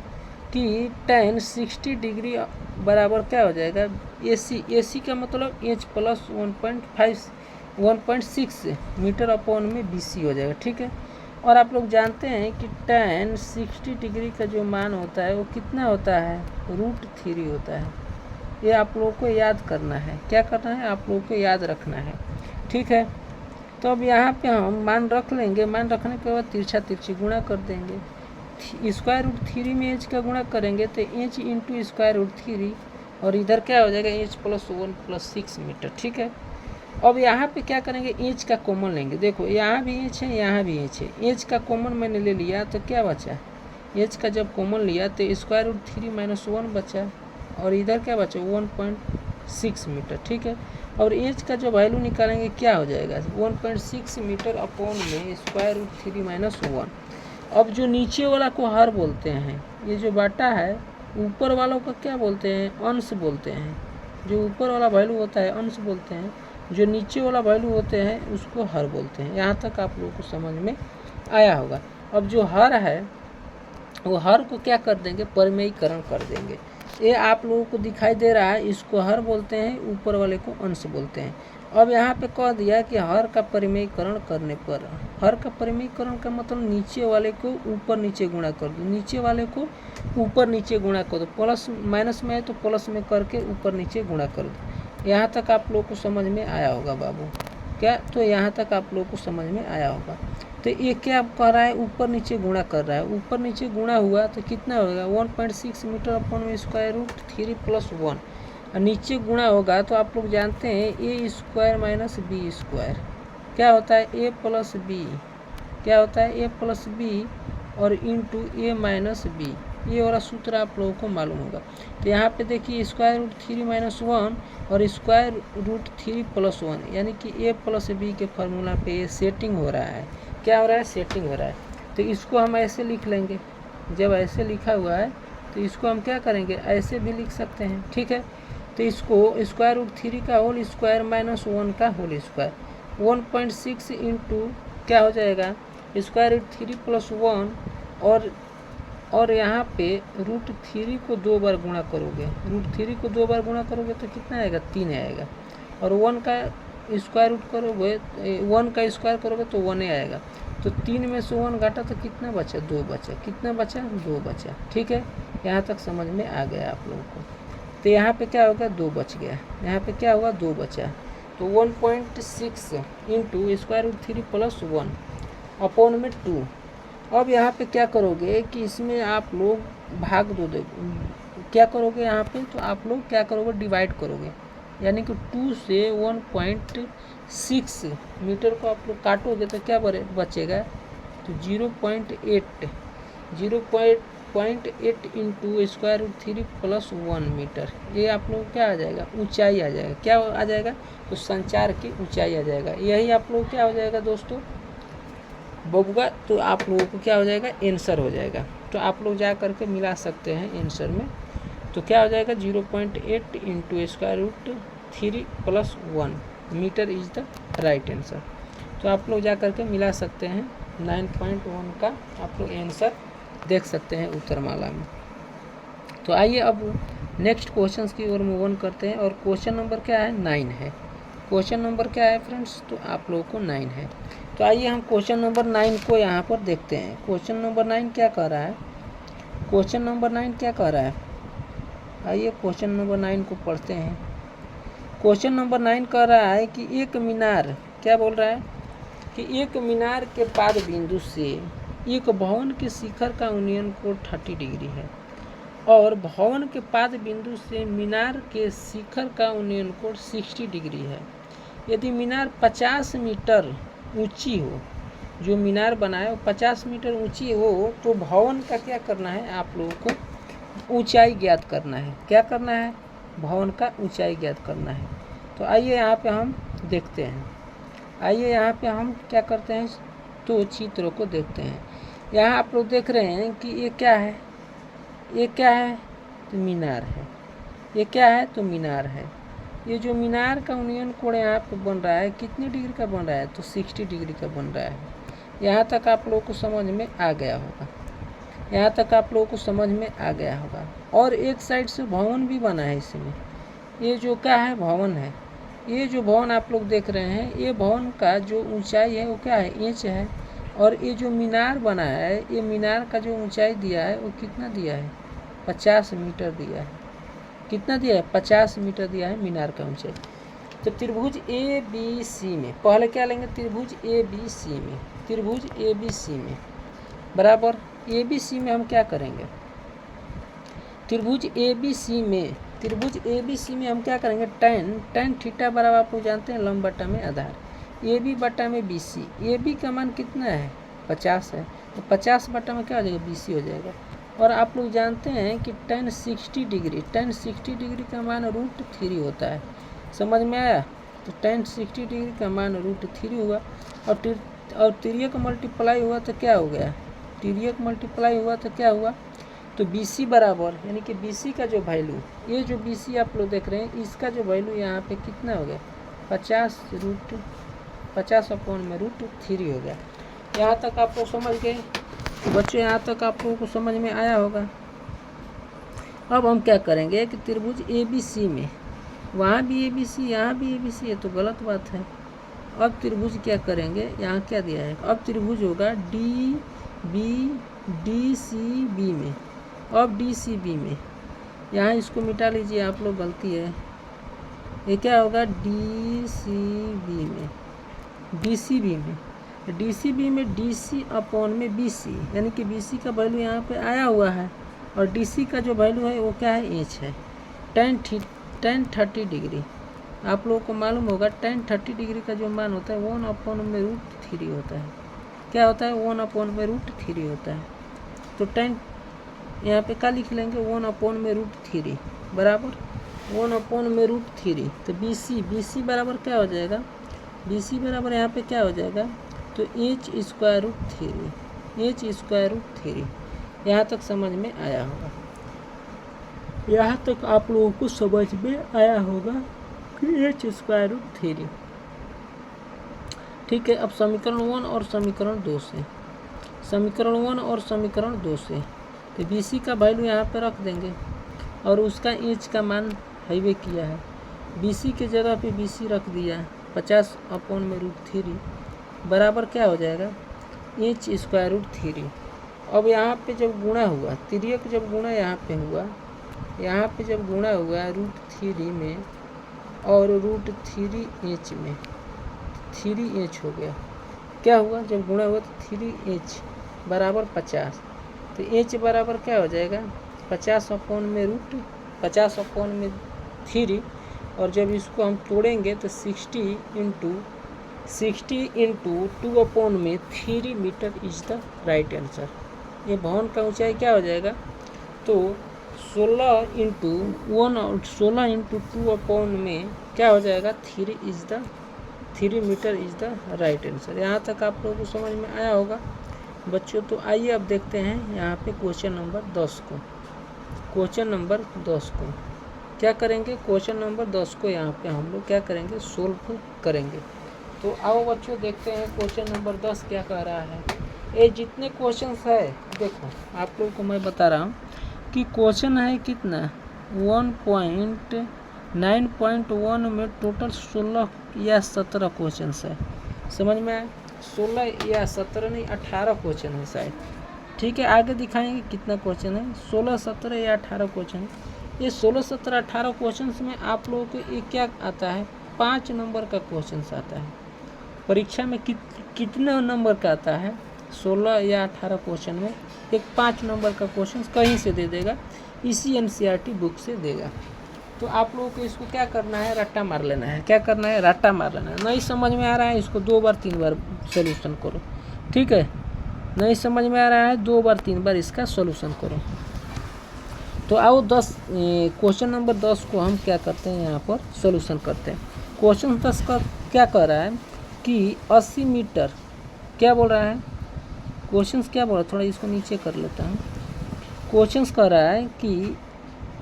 कि tan 60 डिग्री बराबर क्या हो जाएगा, ए सी का मतलब एच प्लस 1.6 मीटर अपॉन में बी सी हो जाएगा। ठीक है, और आप लोग जानते हैं कि tan 60 डिग्री का जो मान होता है वो कितना होता है, √3 होता है। ये आप लोगों को याद करना है। क्या करना है, आप लोगों को याद रखना है, ठीक है। तो अब यहाँ पे हम मान रख लेंगे, मान रखने के बाद तिरछा तिरछी गुणा कर देंगे। स्क्वायर रूट 3 में एच का गुणा करेंगे तो एच इंटू स्क्वायर रूट 3 और इधर क्या हो जाएगा एच प्लस 1 प्लस 6 मीटर, ठीक है। अब यहाँ पे क्या करेंगे, एच का कॉमन लेंगे। देखो यहाँ भी एच है, यहाँ भी एच है, एच का कॉमन मैंने ले लिया तो क्या बचा, एच का जब कॉमन लिया तो स्क्वायर रूट 3 माइनस 1 बचा और इधर क्या बचा 1.6 मीटर, ठीक है। और एच का जो वैल्यू निकालेंगे क्या हो जाएगा 1.6 मीटर अपॉन में स्क्वायर रूट 3 माइनस 1। अब जो नीचे वाला को हर बोलते हैं, ये जो बाटा है ऊपर वालों का क्या बोलते हैं, अंश बोलते हैं। जो ऊपर वाला वैल्यू होता है अंश बोलते हैं, जो नीचे वाला वैल्यू होते हैं उसको हर बोलते हैं। यहाँ तक आप लोगों को समझ में आया होगा। अब जो हर है वो हर को क्या कर देंगे, परिमेयीकरण कर देंगे। ये आप लोगों को दिखाई दे रहा है, इसको हर बोलते हैं, ऊपर वाले को अंश बोलते हैं। अब यहाँ पे कह दिया कि हर का परिमेयीकरण करने पर, हर का परिमेयीकरण का मतलब नीचे वाले को ऊपर नीचे गुणा कर दो, नीचे वाले को ऊपर नीचे गुणा कर दो, प्लस माइनस में है तो प्लस में करके ऊपर नीचे गुणा कर दो। यहाँ तक आप लोगों को समझ में आया होगा बाबू, क्या, तो यहाँ तक आप लोगों को समझ में आया होगा। तो ये क्या कर रहा है, ऊपर नीचे गुणा कर रहा है, ऊपर नीचे गुणा हुआ तो कितना होगा 1.6 मीटर अपॉन में स्क्वायर रूट 3 प्लस 1 और नीचे गुणा होगा तो आप लोग जानते हैं ए स्क्वायर माइनस बी स्क्वायर क्या होता है, ए प्लस बी क्या होता है, ए प्लस बी और इंटू ए माइनस बी, ये वाला सूत्र आप लोगों को मालूम होगा। तो यहाँ पे देखिए स्क्वायर रूट 3 माइनस 1 और स्क्वायर रूट 3 प्लस 1 यानी कि ए प्लस बी के फार्मूला पे ये सेटिंग हो रहा है। क्या हो रहा है, सेटिंग हो रहा है। तो इसको हम ऐसे लिख लेंगे, जब ऐसे लिखा हुआ है तो इसको हम क्या करेंगे, ऐसे भी लिख सकते हैं, ठीक है। तो इसको स्क्वायर रूट 3 का होल स्क्वायर माइनस 1 का होल स्क्वायर 1.6 इंटू क्या हो जाएगा स्क्वायर रूट 3 प्लस 1 और यहाँ पे रूट 3 को 2 बार गुणा करोगे, रूट 3 को 2 बार गुणा करोगे तो कितना आएगा 3 आएगा और 1 का स्क्वायर रूट करोगे 1 का स्क्वायर करोगे तो 1 आएगा। तो 3 में से 1 घटा तो कितना बचा 2 बचा, कितना बचा 2 बचा, ठीक है। यहाँ तक समझ में आ गया आप लोगों को। तो यहाँ पे क्या होगा 2 बच गया, यहाँ पे क्या हुआ 2 बचा। तो 1.6 into square root 3 plus 1 upon में 2। अब यहाँ पे क्या करोगे कि इसमें आप लोग भाग दो, क्या करोगे यहाँ पे, तो आप लोग क्या करोगे डिवाइड करोगे, यानी कि 2 से 1.6 मीटर को आप लोग काटोगे तो क्या बचेगा, तो 0.8 into square root 3 plus 1 metre, ये आप लोग क्या आ जाएगा ऊंचाई आ जाएगा, क्या आ जाएगा, तो संचार की ऊंचाई आ जाएगा। यही आप लोग क्या हो जाएगा दोस्तों बबुआ, तो आप लोगों को क्या हो जाएगा आंसर हो जाएगा। तो आप लोग जा करके मिला सकते हैं आंसर में। तो क्या हो जाएगा 0.8 into square root 3 plus 1 metre is the right answer. तो आप लोग जा करके मिला सकते हैं 9.1 का आप लोग आंसर देख सकते हैं उत्तरमाला में। तो आइए अब नेक्स्ट क्वेश्चन की ओर मूव ऑन करते हैं और क्वेश्चन नंबर क्या है 9 है। क्वेश्चन नंबर क्या है फ्रेंड्स, तो आप लोगों को 9 है। तो आइए हम क्वेश्चन नंबर 9 को यहाँ पर देखते हैं। क्वेश्चन नंबर 9 क्या कह रहा है, क्वेश्चन नंबर 9 क्या कह रहा है, आइए क्वेश्चन नंबर 9 को पढ़ते हैं। क्वेश्चन नंबर 9 कह रहा है कि एक मीनार, क्या बोल रहा है कि एक मीनार के पाद बिंदु से एक भवन के शिखर का यूनियन कोण 30 डिग्री है और भवन के पाद बिंदु से मीनार के शिखर का यूनियन कोण 60 डिग्री है। यदि मीनार 50 मीटर ऊंची हो, जो मीनार बनाए वो 50 मीटर ऊंची हो, तो भवन का क्या करना है, आप लोगों को ऊंचाई ज्ञात करना है। क्या करना है, भवन का ऊंचाई ज्ञात करना है। तो आइए यहाँ पे हम देखते हैं, आइए यहाँ पे हम क्या करते हैं, तो चित्रों को देखते हैं। यहाँ आप लोग देख रहे हैं कि ये क्या है, ये क्या है, तो मीनार है। ये क्या है, तो मीनार है। ये जो मीनार का यूनियन कोण यहाँ पे बन रहा है कितने डिग्री का बन रहा है, तो 60 डिग्री का बन रहा है। यहाँ तक आप लोगों को समझ में आ गया होगा, यहाँ तक आप लोगों को समझ में आ गया होगा। और एक साइड से भवन भी बना है इसमें, ये जो क्या है भवन है। ये जो भवन आप लोग देख रहे हैं, ये भवन का जो ऊंचाई है वो क्या है, इंच है। और ये जो मीनार बना है, ये मीनार का जो ऊंचाई दिया है वो कितना दिया है, 50 मीटर दिया है। कितना दिया है? 50 मीटर दिया है मीनार का ऊंचाई। तो त्रिभुज ए बी सी में पहले क्या लेंगे? त्रिभुज ए बी सी में, त्रिभुज ए बी सी में बराबर ए बी सी में हम क्या करेंगे? त्रिभुज ए बी सी में, त्रिभुज ए बी सी में हम क्या करेंगे? tan थीटा बराबर आप लोग जानते हैं लंब बटा में आधार, ए बी बटा में बी सी। ए बी का मान कितना है? 50 है, तो 50 बटा में क्या हो जाएगा? बी सी हो जाएगा। और आप लोग जानते हैं कि tan 60 डिग्री का मान √3 होता है। समझ में आया? तो tan 60 डिग्री का मान √3 हुआ और तिर्यक मल्टीप्लाई हुआ तो क्या हो गया? तिर्यक मल्टीप्लाई हुआ तो क्या हुआ? तो बी सी बराबर, यानी कि बी सी का जो वैल्यू, ये जो बी सी आप लोग देख रहे हैं, इसका जो वैल्यू यहाँ पे कितना हो गया? 50/√3 हो गया। यहाँ तक आप लोग समझ गए बच्चों? यहाँ तक आप लोगों को समझ में आया होगा। अब हम क्या करेंगे कि त्रिभुज ए बी सी में, वहाँ भी ए बी सी, यहाँ भी ए बी सी है, तो गलत बात है। अब त्रिभुज क्या करेंगे? यहाँ क्या दिया है? अब त्रिभुज होगा डी सी बी में। अब डी सी बी में, यहाँ इसको मिटा लीजिए आप लोग, गलती है। ये क्या होगा? डी सी बी में, डी सी बी में, डी सी बी में डी सी अपॉन में बी सी, यानी कि बी सी का वैल्यू यहाँ पे आया हुआ है और डी सी का जो वैल्यू है वो क्या है? एच है। tan 30 डिग्री आप लोगों को मालूम होगा, tan 30 डिग्री का जो मान होता है 1/√3 होता है। क्या होता है? 1/√3 होता है। तो tan यहाँ पे क्या लिख लेंगे? 1/√3 बराबर 1/√3। तो बी सी बराबर क्या हो जाएगा? बी सी बराबर यहाँ पे क्या हो जाएगा? तो h²√3 यहाँ तक समझ में आया होगा। यहाँ तक आप लोगों को समझ में आया होगा कि h²√3। ठीक है। अब समीकरण 1 और समीकरण 2 से, समीकरण 1 और समीकरण 2 से तो बी सी का वैल्यू यहाँ पे रख देंगे और उसका एच का मान हाईवे किया है। बी सी के जगह पे बी सी रख दिया है 50/√3 बराबर क्या हो जाएगा? h²√3। अब यहाँ पे जब गुणा हुआ, तिर्यक जब गुणा यहाँ पे हुआ, यहाँ पे जब गुणा हुआ √3 में और √3h में, 3h हो गया। क्या हुआ? जब गुणा हुआ तो 3h बराबर 50। तो h बराबर क्या हो जाएगा? 50/√3 और जब इसको हम तोड़ेंगे तो 60 × 2/3 metre is the right answer. ये भवन का ऊंचाई क्या हो जाएगा? तो 16 × 2 में क्या हो जाएगा? 3 metre is the right answer. यहाँ तक आप लोगों को समझ में आया होगा बच्चों। तो आइए अब देखते हैं यहाँ पे क्वेश्चन नंबर 10 को। क्वेश्चन नंबर 10 को क्या करेंगे? क्वेश्चन नंबर 10 को यहाँ पे हम लोग क्या करेंगे? सोल्व करेंगे। तो आओ बच्चों देखते हैं क्वेश्चन नंबर 10 क्या कह रहा है। ये जितने क्वेश्चन है देखो, आप लोगों को मैं बता रहा हूँ कि क्वेश्चन है कितना? 1.9.1 में टोटल 16 या 17 क्वेश्चन है। समझ में आया? 16 या 17 नहीं, 18 क्वेश्चन है शायद। ठीक है, आगे दिखाएंगे कितना क्वेश्चन है। 16, 17 या 18 क्वेश्चन है। ये 16, 17, 18 क्वेश्चन में आप लोगों को ये क्या आता है? 5 नंबर का क्वेश्चन आता है। परीक्षा में कितने नंबर का आता है? 16 या 18 क्वेश्चन में एक 5 नंबर का क्वेश्चन कहीं से दे देगा, इसी NCERT बुक से देगा। तो आप लोगों को इसको क्या करना है? रट्टा मार लेना है। क्या करना है? रट्टा मार लेना है। नहीं समझ में आ रहा है इसको 2 बार 3 बार सोल्यूशन करो। ठीक है, नहीं समझ में आ रहा है 2 बार 3 बार इसका सोल्यूशन करो। तो आओ क्वेश्चन नंबर 10 को हम क्या करते हैं? यहाँ पर सोल्यूशन करते हैं। क्वेश्चन 10 का क्या कह रहा है कि 80 मीटर, क्या बोल रहा है? क्वेश्चंस क्या बोल रहा है? थोड़ा इसको नीचे कर लेता हूँ। क्वेश्चंस कह रहा है कि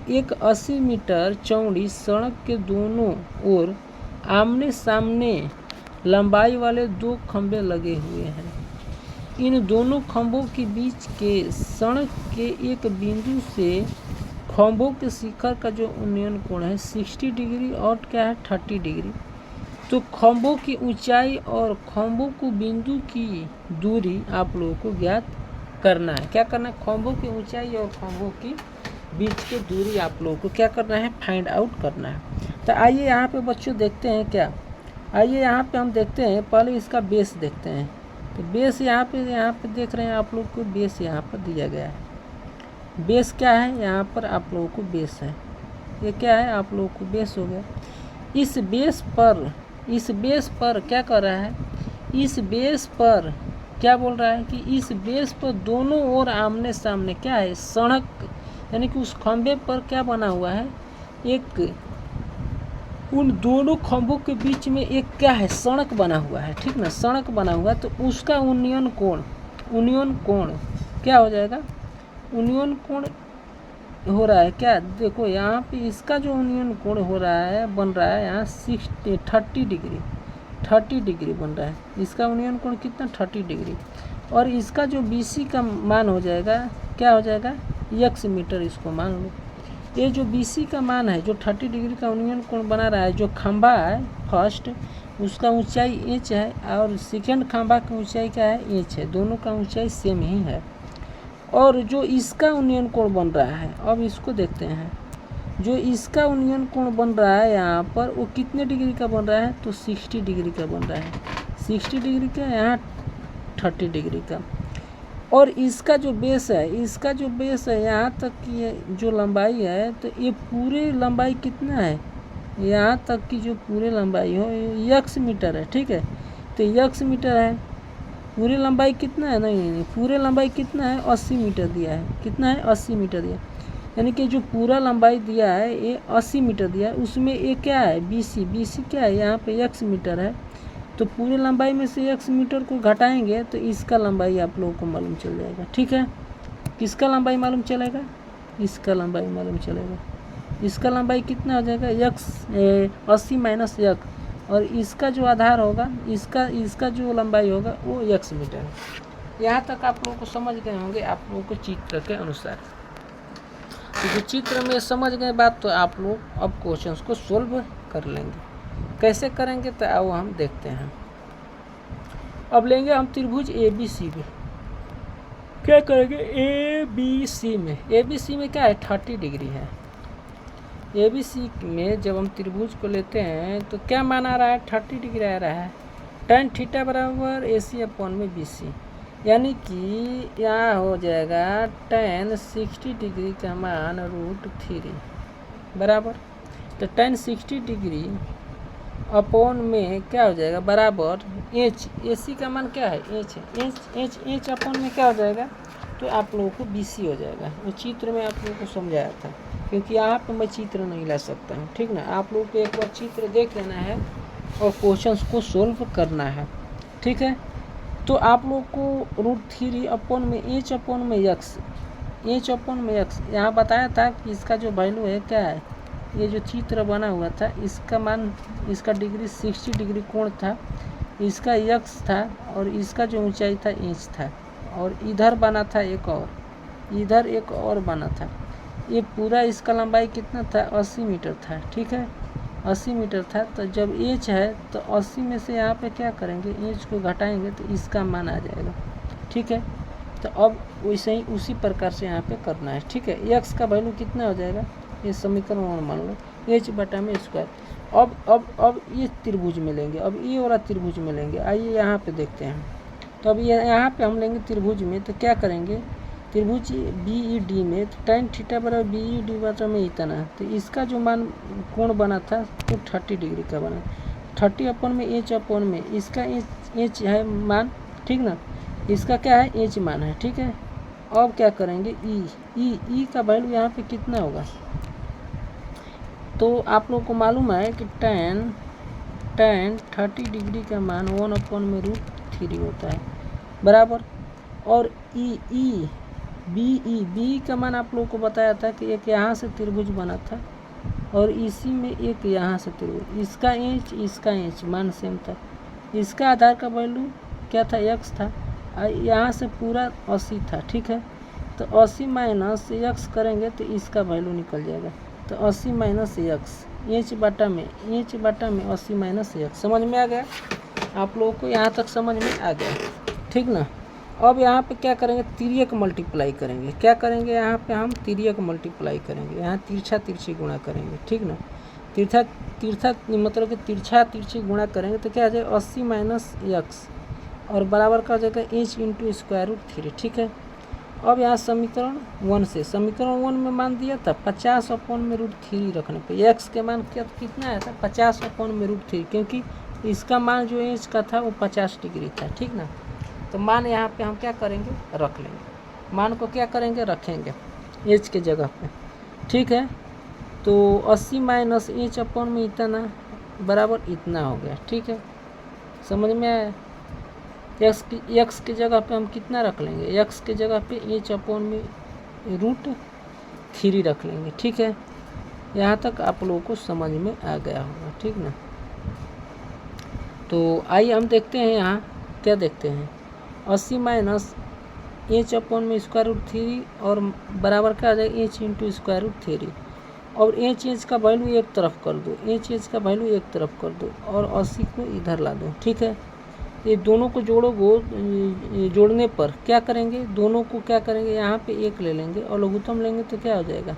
एक 80 मीटर चौड़ी सड़क के दोनों ओर आमने सामने लंबाई वाले 2 खंभे लगे हुए हैं। इन दोनों खंभों के बीच के सड़क के एक बिंदु से खंभों के शिखर का जो उन्नयन कोण है 60 डिग्री और क्या है? 30 डिग्री। तो खंभों की ऊंचाई और खंभों को बिंदु की दूरी आप लोगों को ज्ञात करना है। क्या करना है? खंभों की ऊंचाई और खंभों की बीच की दूरी आप लोगों को क्या करना है, फाइंड आउट करना है। तो आइए यहाँ पे बच्चों देखते हैं क्या, आइए यहाँ पे हम देखते हैं, पहले इसका बेस देखते हैं। तो बेस यहाँ पे देख रहे हैं आप लोग को, बेस यहाँ पर दिया गया है। बेस क्या है, यहाँ पर आप लोगों को बेस है, ये क्या है आप लोगों को बेस हो गया। इस बेस पर क्या कर रहा है, इस बेस पर क्या बोल रहा है कि इस बेस पर दोनों ओर आमने सामने क्या है, सड़क, यानी कि उस खंभे पर क्या बना हुआ है, एक, उन दोनों खंभों के बीच में एक क्या है, सड़क बना हुआ है, ठीक ना, सड़क बना हुआ, तो उसका यूनियन कोण क्या हो जाएगा, यूनियन कोण हो रहा है क्या, देखो यहाँ पे इसका जो यूनियन कोण हो रहा है, बन रहा है यहाँ 30 डिग्री बन रहा है। इसका यूनियन कोण कितना, 30 डिग्री। और इसका जो BC का मान हो जाएगा, क्या हो जाएगा, x मीटर, इसको मान लो। ये जो BC का मान है, जो 30 डिग्री का यूनियन कोण बना रहा है, जो खंभा है फर्स्ट, उसका ऊंचाई h है, और सेकेंड खंभा की ऊंचाई क्या है, h है, दोनों का ऊंचाई सेम ही है। और जो इसका यूनियन कोण बन रहा है, अब इसको देखते हैं, जो इसका यूनियन कोण बन रहा है यहाँ पर, वो कितने डिग्री का बन रहा है, तो 60 डिग्री का बन रहा है, 60 डिग्री का, यहाँ 30 डिग्री का। और इसका जो बेस है, यहाँ तक की ये जो लंबाई है, तो ये पूरे लंबाई कितना है, यहाँ तक की जो पूरे लंबाई हो, x मीटर है, ठीक है। तो x मीटर है, पूरी लंबाई कितना है, नहीं, पूरे लंबाई कितना है, 80 मीटर दिया है, कितना है, 80 मीटर दिया, यानी कि जो पूरा लंबाई दिया है ये 80 मीटर दिया है, उसमें ये क्या है, BC क्या है, यहाँ पे x मीटर है, तो पूरे लंबाई में से x मीटर को घटाएंगे तो इसका लंबाई आप लोगों को मालूम चल जाएगा, ठीक है। किसका लंबाई मालूम चलेगा, इसका लंबाई मालूम चलेगा, इसका लंबाई कितना हो जाएगा, 80 माइनस x, और इसका जो आधार होगा, इसका जो लंबाई होगा वो x मीटर है। यहाँ तक आप लोगों को समझ गए होंगे, आप लोगों को चित्र के अनुसार। तो जो चित्र में समझ गए बात, तो आप लोग अब क्वेश्चंस को सोल्व कर लेंगे। कैसे करेंगे तो आओ हम देखते हैं। अब लेंगे हम त्रिभुज ABC में, क्या करेंगे, ABC में क्या है, 30 डिग्री है। ABC में जब हम त्रिभुज को लेते हैं तो क्या मान आ रहा है, 30 डिग्री आ रहा है। tan थीटा बराबर AC अपॉन में BC, यानी कि यहाँ हो जाएगा tan 60 डिग्री का मान √3 बराबर, तो tan 60 डिग्री अपॉन में क्या हो जाएगा, बराबर h, AC का मान क्या है, h अपॉन में क्या हो जाएगा, तो आप लोगों को BC हो जाएगा। वो चित्र में आप लोगों को समझाया था, क्योंकि यहाँ पे मैं चित्र नहीं ला सकता हूँ, ठीक ना। आप लोग को एक बार चित्र देख लेना है और क्वेश्चंस को सोल्व करना है, ठीक है। तो आप लोग को √3 अपॉन में h अपॉन में x, यहाँ बताया था कि इसका जो वैल्यू है क्या है, ये जो चित्र बना हुआ था, इसका मान, इसका डिग्री 60 डिग्री कोण था, इसका x था, और इसका जो ऊंचाई था h था, और इधर बना था एक और, इधर एक और बना था। ये पूरा इसका लंबाई कितना था, 80 मीटर था, ठीक है, 80 मीटर था। तो जब h है तो 80 में से यहाँ पे क्या करेंगे, h को घटाएंगे तो इसका मान आ जाएगा, ठीक है। तो अब वैसे ही उसी प्रकार से यहाँ पे करना है, ठीक है। x का वैल्यू कितना हो जाएगा, ये समीकरण मान लो, h/m²। अब ये त्रिभुज में लेंगे, अब ये वाला त्रिभुज में लेंगे। आइए यहाँ पे देखते हैं। तो अब ये यहाँ पे हम लेंगे त्रिभुज में, तो क्या करेंगे, त्रिभुज BED में तो tan थीटा बराबर BED बटा में इतना, तो इसका जो मान कोण बना था तो 30 डिग्री का बना, 30 अपॉन में h अपॉन में इसका h है मान, ठीक ना, इसका क्या है, h मान है, ठीक है। अब क्या करेंगे, E का वैल्यू यहाँ पे कितना होगा, तो आप लोग को मालूम है कि tan 30 डिग्री का मान 1 अपॉन में √3 होता है बराबर। और BE का मान आप लोगों को बताया था कि एक यहाँ से त्रिभुज बना था और इसी में एक यहाँ से त्रिभुज, इसका h मान सेम था, इसका आधार का वैल्यू क्या था, x था, यहाँ से पूरा 80 था, ठीक है। तो 80 माइनस x करेंगे तो इसका वैल्यू निकल जाएगा, तो 80 माइनस x, h/m में 80 माइनस x। समझ में आ गया आप लोगों को, यहाँ तक समझ में आ गया, ठीक ना। अब यहाँ पे क्या करेंगे, तिर्यक मल्टीप्लाई करेंगे। क्या करेंगे, यहाँ पे हम तिर्यक मल्टीप्लाई करेंगे, यहाँ तिरछा तिरछी गुणा करेंगे, ठीक ना। तिरछा मतलब कि तिरछा तिरछी गुणा करेंगे तो क्या आ जाएगा 80 माइनस एक्स और बराबर का हो जाएगा एच इंटू स्क्वायर रूट 3, ठीक है। अब यहाँ समीकरण 1 से, समीकरण 1 में मान दिया था 50 अपॉन में रूट 3 रखने पे एक्स के मान क्या कितना आया था 50 अपॉन में रूट 3, क्योंकि इसका मान जो एच का था वो 50 डिग्री था, ठीक ना। तो मान यहाँ पे हम क्या करेंगे, रख लेंगे, मान को क्या करेंगे, रखेंगे एच के जगह पे, ठीक है। तो 80 माइनस एच अपॉन में इतना बराबर इतना हो गया, ठीक है, समझ में आया। एक्स की जगह पे हम कितना रख लेंगे, एक्स के जगह पे एच अपॉन में रूट 3 रख लेंगे, ठीक है। यहाँ तक आप लोगों को समझ में आ गया होगा, ठीक ना। तो आइए हम देखते हैं यहाँ क्या देखते हैं, 80 माइनस एच अपॉन में स्क्वायर रूट 3 और बराबर क्या आ जाएगा एच इंटू स्क्वायर रूट 3। और एच का वैल्यू एक तरफ कर दो, एच का वैल्यू एक तरफ कर दो और 80 को इधर ला दो, ठीक है। ये दोनों को जोड़ने पर क्या करेंगे, दोनों को क्या करेंगे, यहाँ पे एक ले लेंगे और लघुत्तम लेंगे तो क्या हो जाएगा,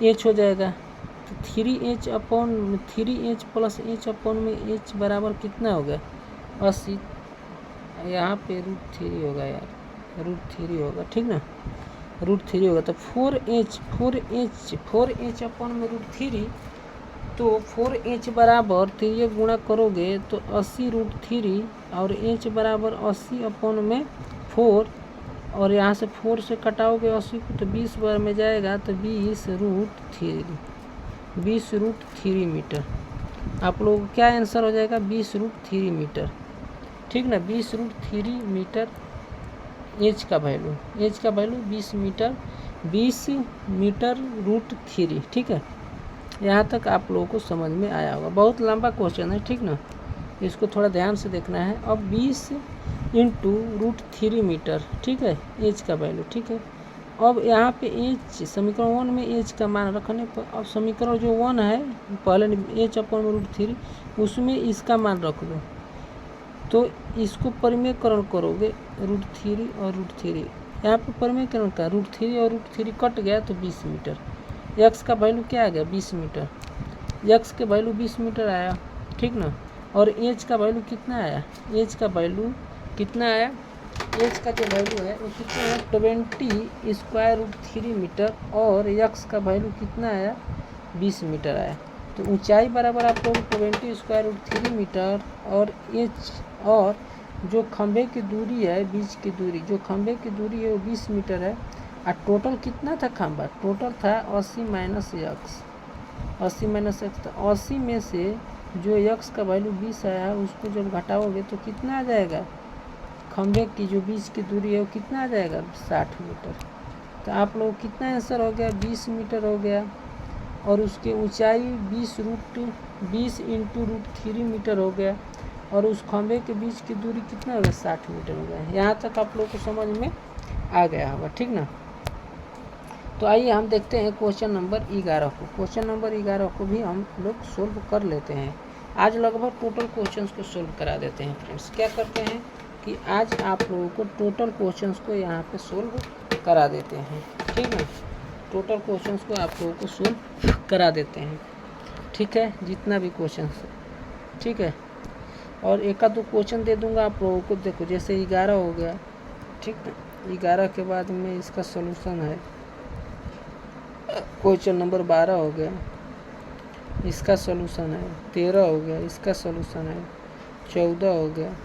एच हो जाएगा। तो 3h upon 3h plus H upon में एच बराबर कितना हो गया 80, यहाँ पे रूट 3 होगा यार, रूट 3 होगा, ठीक ना, रूट 3 होगा। तो 4h अपॉन में रूट 3, तो 4h बराबर 3 गुणा करोगे तो 80 रूट 3 और h बराबर 80 अपॉन में 4, और यहाँ से 4 से कटाओगे 80 को तो 20 बार में जाएगा तो 20 रूट 3 मीटर। आप लोगों को क्या आंसर हो जाएगा 20 रूट 3 मीटर, ठीक ना। 20 रूट 3 मीटर h का वैल्यू 20 मीटर रूट 3, ठीक है। यहाँ तक आप लोगों को समझ में आया होगा। बहुत लंबा क्वेश्चन है, ठीक ना, इसको थोड़ा ध्यान से देखना है। अब 20 इंटू रूट 3 मीटर, ठीक है, एच का वैल्यू, ठीक है। अब यहाँ पे एच समीकरण 1 में एच का मान रखने पर, अब समीकरण जो 1 है पहले एच अपॉन रूट 3 उसमें इसका मान रख दो, तो इसको परिमेयकरण करोगे रूट 3 और रूट 3, यहाँ पे परिमेयकरण का रूट 3 और रूट 3 कट गया तो 20 मीटर। एक्स का वैल्यू क्या आ गया 20 मीटर, एक्स के वैल्यू 20 मीटर आया, ठीक ना। और एच का वैल्यू कितना आया, एच का वैल्यू कितना आया, एच का जो वैल्यू है वो कितना है 20 स्क्वायर रूट 3 मीटर, और एक्स का वैल्यू कितना आया 20 मीटर आया। तो ऊंचाई बराबर आप लोग 20 स्क्वायर रूट 3 मीटर और एच, और जो खंभे की दूरी है बीच की दूरी, जो खंभे की दूरी है वो 20 मीटर है। और टोटल कितना था खंभा, टोटल था 80 माइनस एक्स, 80 माइनस एक्स। तो 80 में से जो एक्स का वैल्यू 20 आया उसको जब घटाओगे तो कितना आ जाएगा, खंभे की जो बीच की दूरी है वो कितना आ जाएगा 60 मीटर। तो आप लोग कितना आंसर हो गया 20 मीटर हो गया, और उसकी ऊंचाई 20 इंटू रूट 3 मीटर हो गया, और उस खंभे के बीच की दूरी कितना हो गया 60 मीटर हो गया। यहाँ तक आप लोग को समझ में आ गया होगा, ठीक ना। तो आइए हम देखते हैं क्वेश्चन नंबर 11 को। क्वेश्चन नंबर 11 को भी हम लोग सोल्व कर लेते हैं। आज लगभग टोटल क्वेश्चंस को सोल्व करा देते हैं फ्रेंड्स। क्या करते हैं कि आज आप लोगों को टोटल क्वेश्चंस को यहाँ पे सोल्व करा देते हैं, ठीक है। टोटल क्वेश्चंस को आप लोगों को सोल्व करा देते हैं, ठीक है, जितना भी क्वेश्चंस है, ठीक है। और एक आध दो क्वेश्चन दे दूंगा आप लोगों को। देखो जैसे 11 हो गया, ठीक है, 11 के बाद में इसका सोल्यूशन है क्वेश्चन नंबर 12 हो गया, इसका सोल्यूशन है 13 हो गया, इसका सोल्यूशन है 14 हो गया,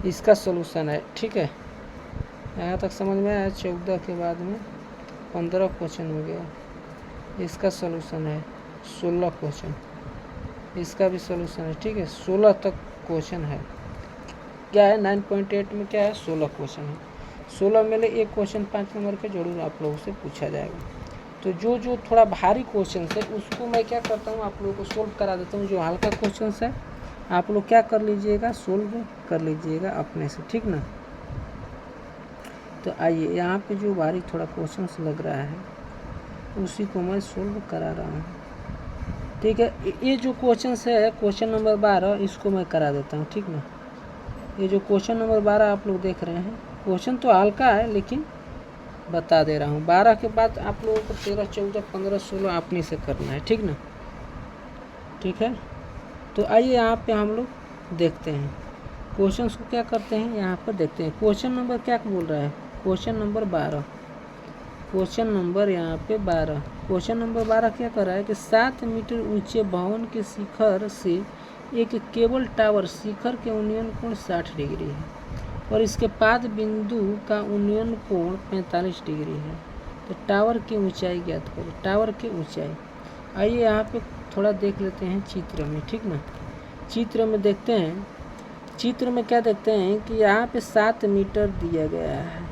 इसका सोल्यूशन है, ठीक है। यहाँ तक समझ में आया। 14 के बाद में 15 क्वेश्चन हो गया, इसका सोल्यूशन है 16 क्वेश्चन, इसका भी सोल्यूशन है, ठीक है। 16 तक क्वेश्चन है। क्या है 9.8 में क्या है 16 क्वेश्चन है। 16 में एक क्वेश्चन 5 नंबर के जरूर आप लोगों से पूछा जाएगा। तो जो थोड़ा भारी क्वेश्चन है उसको मैं क्या करता हूँ आप लोगों को सोल्व करा देता हूँ। जो हल्का क्वेश्चन है आप लोग क्या कर लीजिएगा, सोल्व कर लीजिएगा अपने से, ठीक ना। तो आइए यहाँ पे जो भारी थोड़ा क्वेश्चन लग रहा है उसी को मैं सोल्व करा रहा हूँ, ठीक है। ये जो क्वेश्चन है क्वेश्चन नंबर 12 इसको मैं करा देता हूँ, ठीक ना। ये जो क्वेश्चन नंबर 12 आप लोग देख रहे हैं क्वेश्चन तो हल्का है लेकिन बता दे रहा हूँ। 12 के बाद आप लोगों को 13, 14, 15, 16 अपने से करना है, ठीक ना। ठीक है, तो आइए यहाँ पे हम लोग देखते हैं क्वेश्चन को क्या करते हैं। यहाँ पर देखते हैं क्वेश्चन नंबर क्या बोल रहा है, क्वेश्चन नंबर 12, क्वेश्चन नंबर यहाँ पे 12। क्वेश्चन नंबर 12 क्या कर रहा है कि 7 मीटर ऊंचे भवन के शिखर से एक केबल टावर शिखर के उन्नयन कोण 60 डिग्री है और इसके पाद बिंदु का उन्नयन कोण 45 डिग्री है। तो टावर की ऊंचाई ज्ञात करें, टावर की ऊंचाई। आइए यहाँ पे थोड़ा देख लेते हैं चित्र में, ठीक ना। चित्र में देखते हैं, चित्र में क्या देखते हैं कि यहाँ पे 7 मीटर दिया गया है,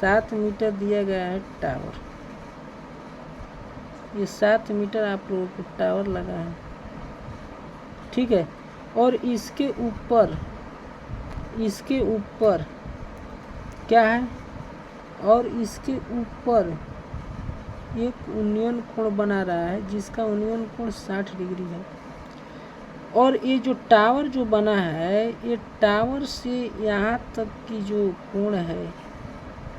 7 मीटर दिया गया है टावर। ये 7 मीटर आप लोगों को टावर लगा है, ठीक है। और इसके ऊपर क्या है, और इसके ऊपर एक उन्नयन कोण बना रहा है जिसका उन्नयन कोण 60 डिग्री है। और ये जो टावर जो बना है, ये टावर से यहाँ तक की जो कोण है,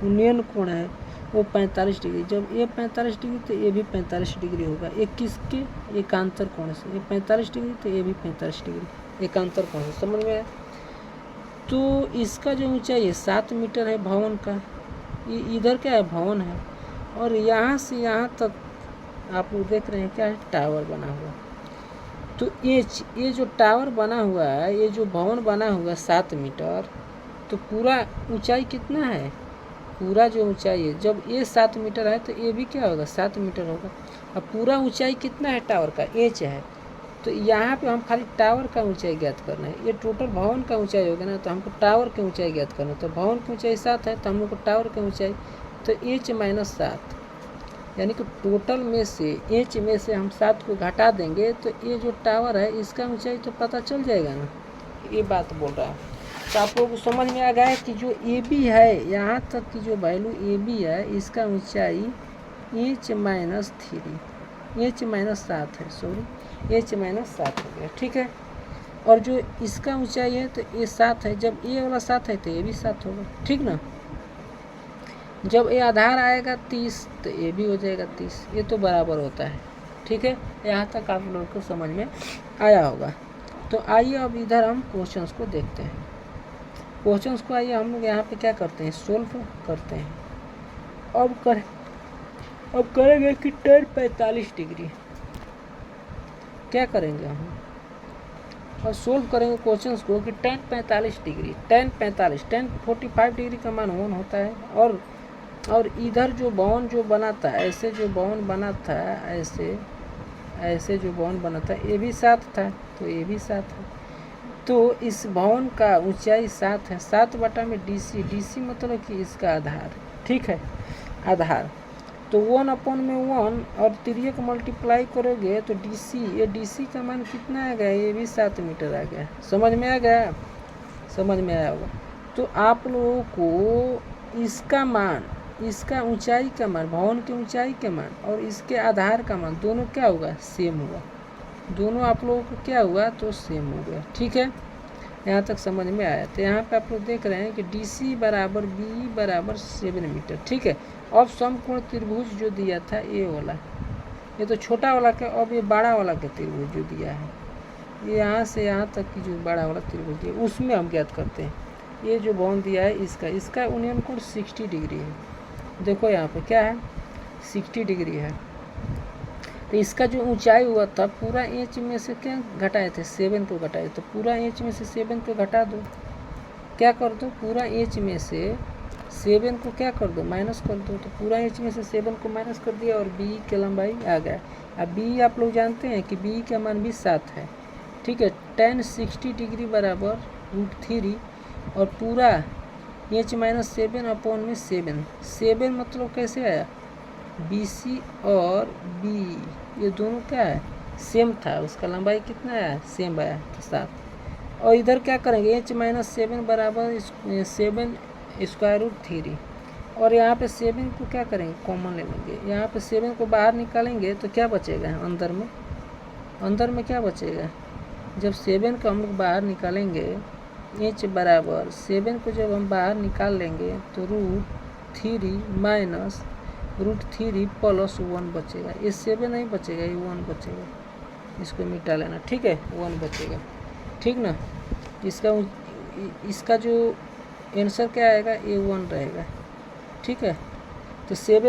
उन्नयन कोण है, वो 45 डिग्री। जब ये 45 डिग्री तो ये भी 45 डिग्री होगा। ये किसके एकांतर कोण से, ये 45 डिग्री तो ये भी 45 डिग्री एकांतर कोण से, समझ में आया। तो इसका जो ऊंचाई है 7 मीटर है भवन का, ये इधर क्या है भवन है, और यहाँ से यहाँ तक आप लोग देख रहे हैं क्या है, टावर बना हुआ। तो ये जो टावर बना हुआ है, ये जो भवन बना हुआ है 7 मीटर, तो पूरा ऊंचाई कितना है, पूरा जो ऊंचाई है, जब ये 7 मीटर है तो ये भी क्या होगा 7 मीटर होगा। अब पूरा ऊंचाई कितना है टावर का, इंच है। तो यहाँ पे हम खाली टावर का ऊंचाई ज्ञात करना है। ये टोटल भवन का ऊंचाई होगा ना, तो हमको टावर की ऊंचाई ज्ञात करना है। तो भवन की ऊंचाई 7 है, तो हम लोग को टावर की ऊंचाई तो इंच माइनस 7, यानी कि टोटल में से इंच में से हम 7 को घटा देंगे तो ये जो टावर है इसका ऊंचाई तो पता चल जाएगा ना। ये बात बोल रहा है। तो आप लोगों को समझ में आ गया है कि जो ए बी है, यहाँ तक की जो वैल्यू ए बी है, इसका ऊंचाई इंच माइनस 3, इंच माइनस 7 है, सॉरी इंच माइनस 7 हो गया, ठीक है। और जो इसका ऊंचाई है तो ये 7 है, जब ये वाला 7 है तो ये भी 7 होगा, ठीक ना। जब ये आधार आएगा 30 तो ये भी हो जाएगा 30, ये तो बराबर होता है, ठीक है। यहाँ तक आप लोगों को समझ में आया होगा। तो आइए अब इधर हम क्वेश्चंस को देखते हैं। क्वेश्चंस को आइए हम लोग यहाँ पे क्या करते हैं, सोल्व करते हैं। अब करेंगे कि tan 45 डिग्री क्या करेंगे हम, और सोल्व करेंगे क्वेश्चंस को कि tan 45 डिग्री, tan 45 डिग्री का मान 1 होता है। और इधर जो भवन जो बना था, ऐसे जो भवन बना था, ऐसे जो भवन बना था, ये भी 7 था, तो ये भी 7 है। तो इस भवन का ऊंचाई 7 है, 7 बटा में DC मतलब कि इसका आधार, ठीक है, आधार। तो 1/1 और 3 को मल्टीप्लाई करोगे तो ये DC का मान कितना आ गया, ये भी 7 मीटर आ गया। समझ में आ गया, समझ में आया होगा। तो आप लोगों को इसका मान, इसका ऊंचाई का मान, भवन की ऊंचाई के मान और इसके आधार का मान दोनों क्या होगा, सेम होगा। दोनों आप लोगों को क्या हुआ तो सेम हो गया, ठीक है। यहाँ तक समझ में आया। तो यहाँ पे आप लोग देख रहे हैं कि DC बराबर B बराबर 7 मीटर, ठीक है। अब समकोण त्रिभुज जो दिया था ये वाला, ये तो छोटा वाला का, अब ये बड़ा वाला का त्रिभुज जो दिया है, ये यहाँ से यहाँ तक की जो बड़ा वाला त्रिभुज दिया उसमें हम ज्ञात करते हैं। ये जो भवन दिया है इसका उन्नयन कोण 60 डिग्री है। देखो यहाँ पे क्या है, 60 डिग्री है। तो इसका जो ऊंचाई हुआ था पूरा इंच में से क्या घटाए थे, 7 को घटाए, तो पूरा इंच में से 7 को घटा दो, क्या कर दो, पूरा इंच में से 7 को क्या कर दो, माइनस कर दो। तो पूरा इंच में से 7 को माइनस कर दिया और B की लंबाई आ गया। अब B आप लोग जानते हैं कि B का मान भी 7 है, ठीक है। tan 60 डिग्री बराबर √3 और पूरा इंच माइनस 7/7 मतलब कैसे आया, BC और B ये दोनों क्या है, सेम था, उसका लंबाई कितना आया, सेम आया, 7। और इधर क्या करेंगे, इंच माइनस 7 बराबर 7 √3 और यहाँ पे 7 को क्या करेंगे, कॉमन ले लेंगे। यहाँ पे 7 को बाहर निकालेंगे तो क्या बचेगा, अंदर में क्या बचेगा, जब 7 को हम लोग बाहर निकालेंगे एच बराबर 7 को जब हम बाहर निकाल लेंगे तो √3 माइनस √3 प्लस 1 बचेगा। ये 7 नहीं बचेगा, ये 1 बचेगा, इसको मिटा लेना, ठीक है, 1 बचेगा, ठीक ना। इसका जो आंसर क्या आएगा, ये 1 रहेगा, ठीक है। तो 7 ×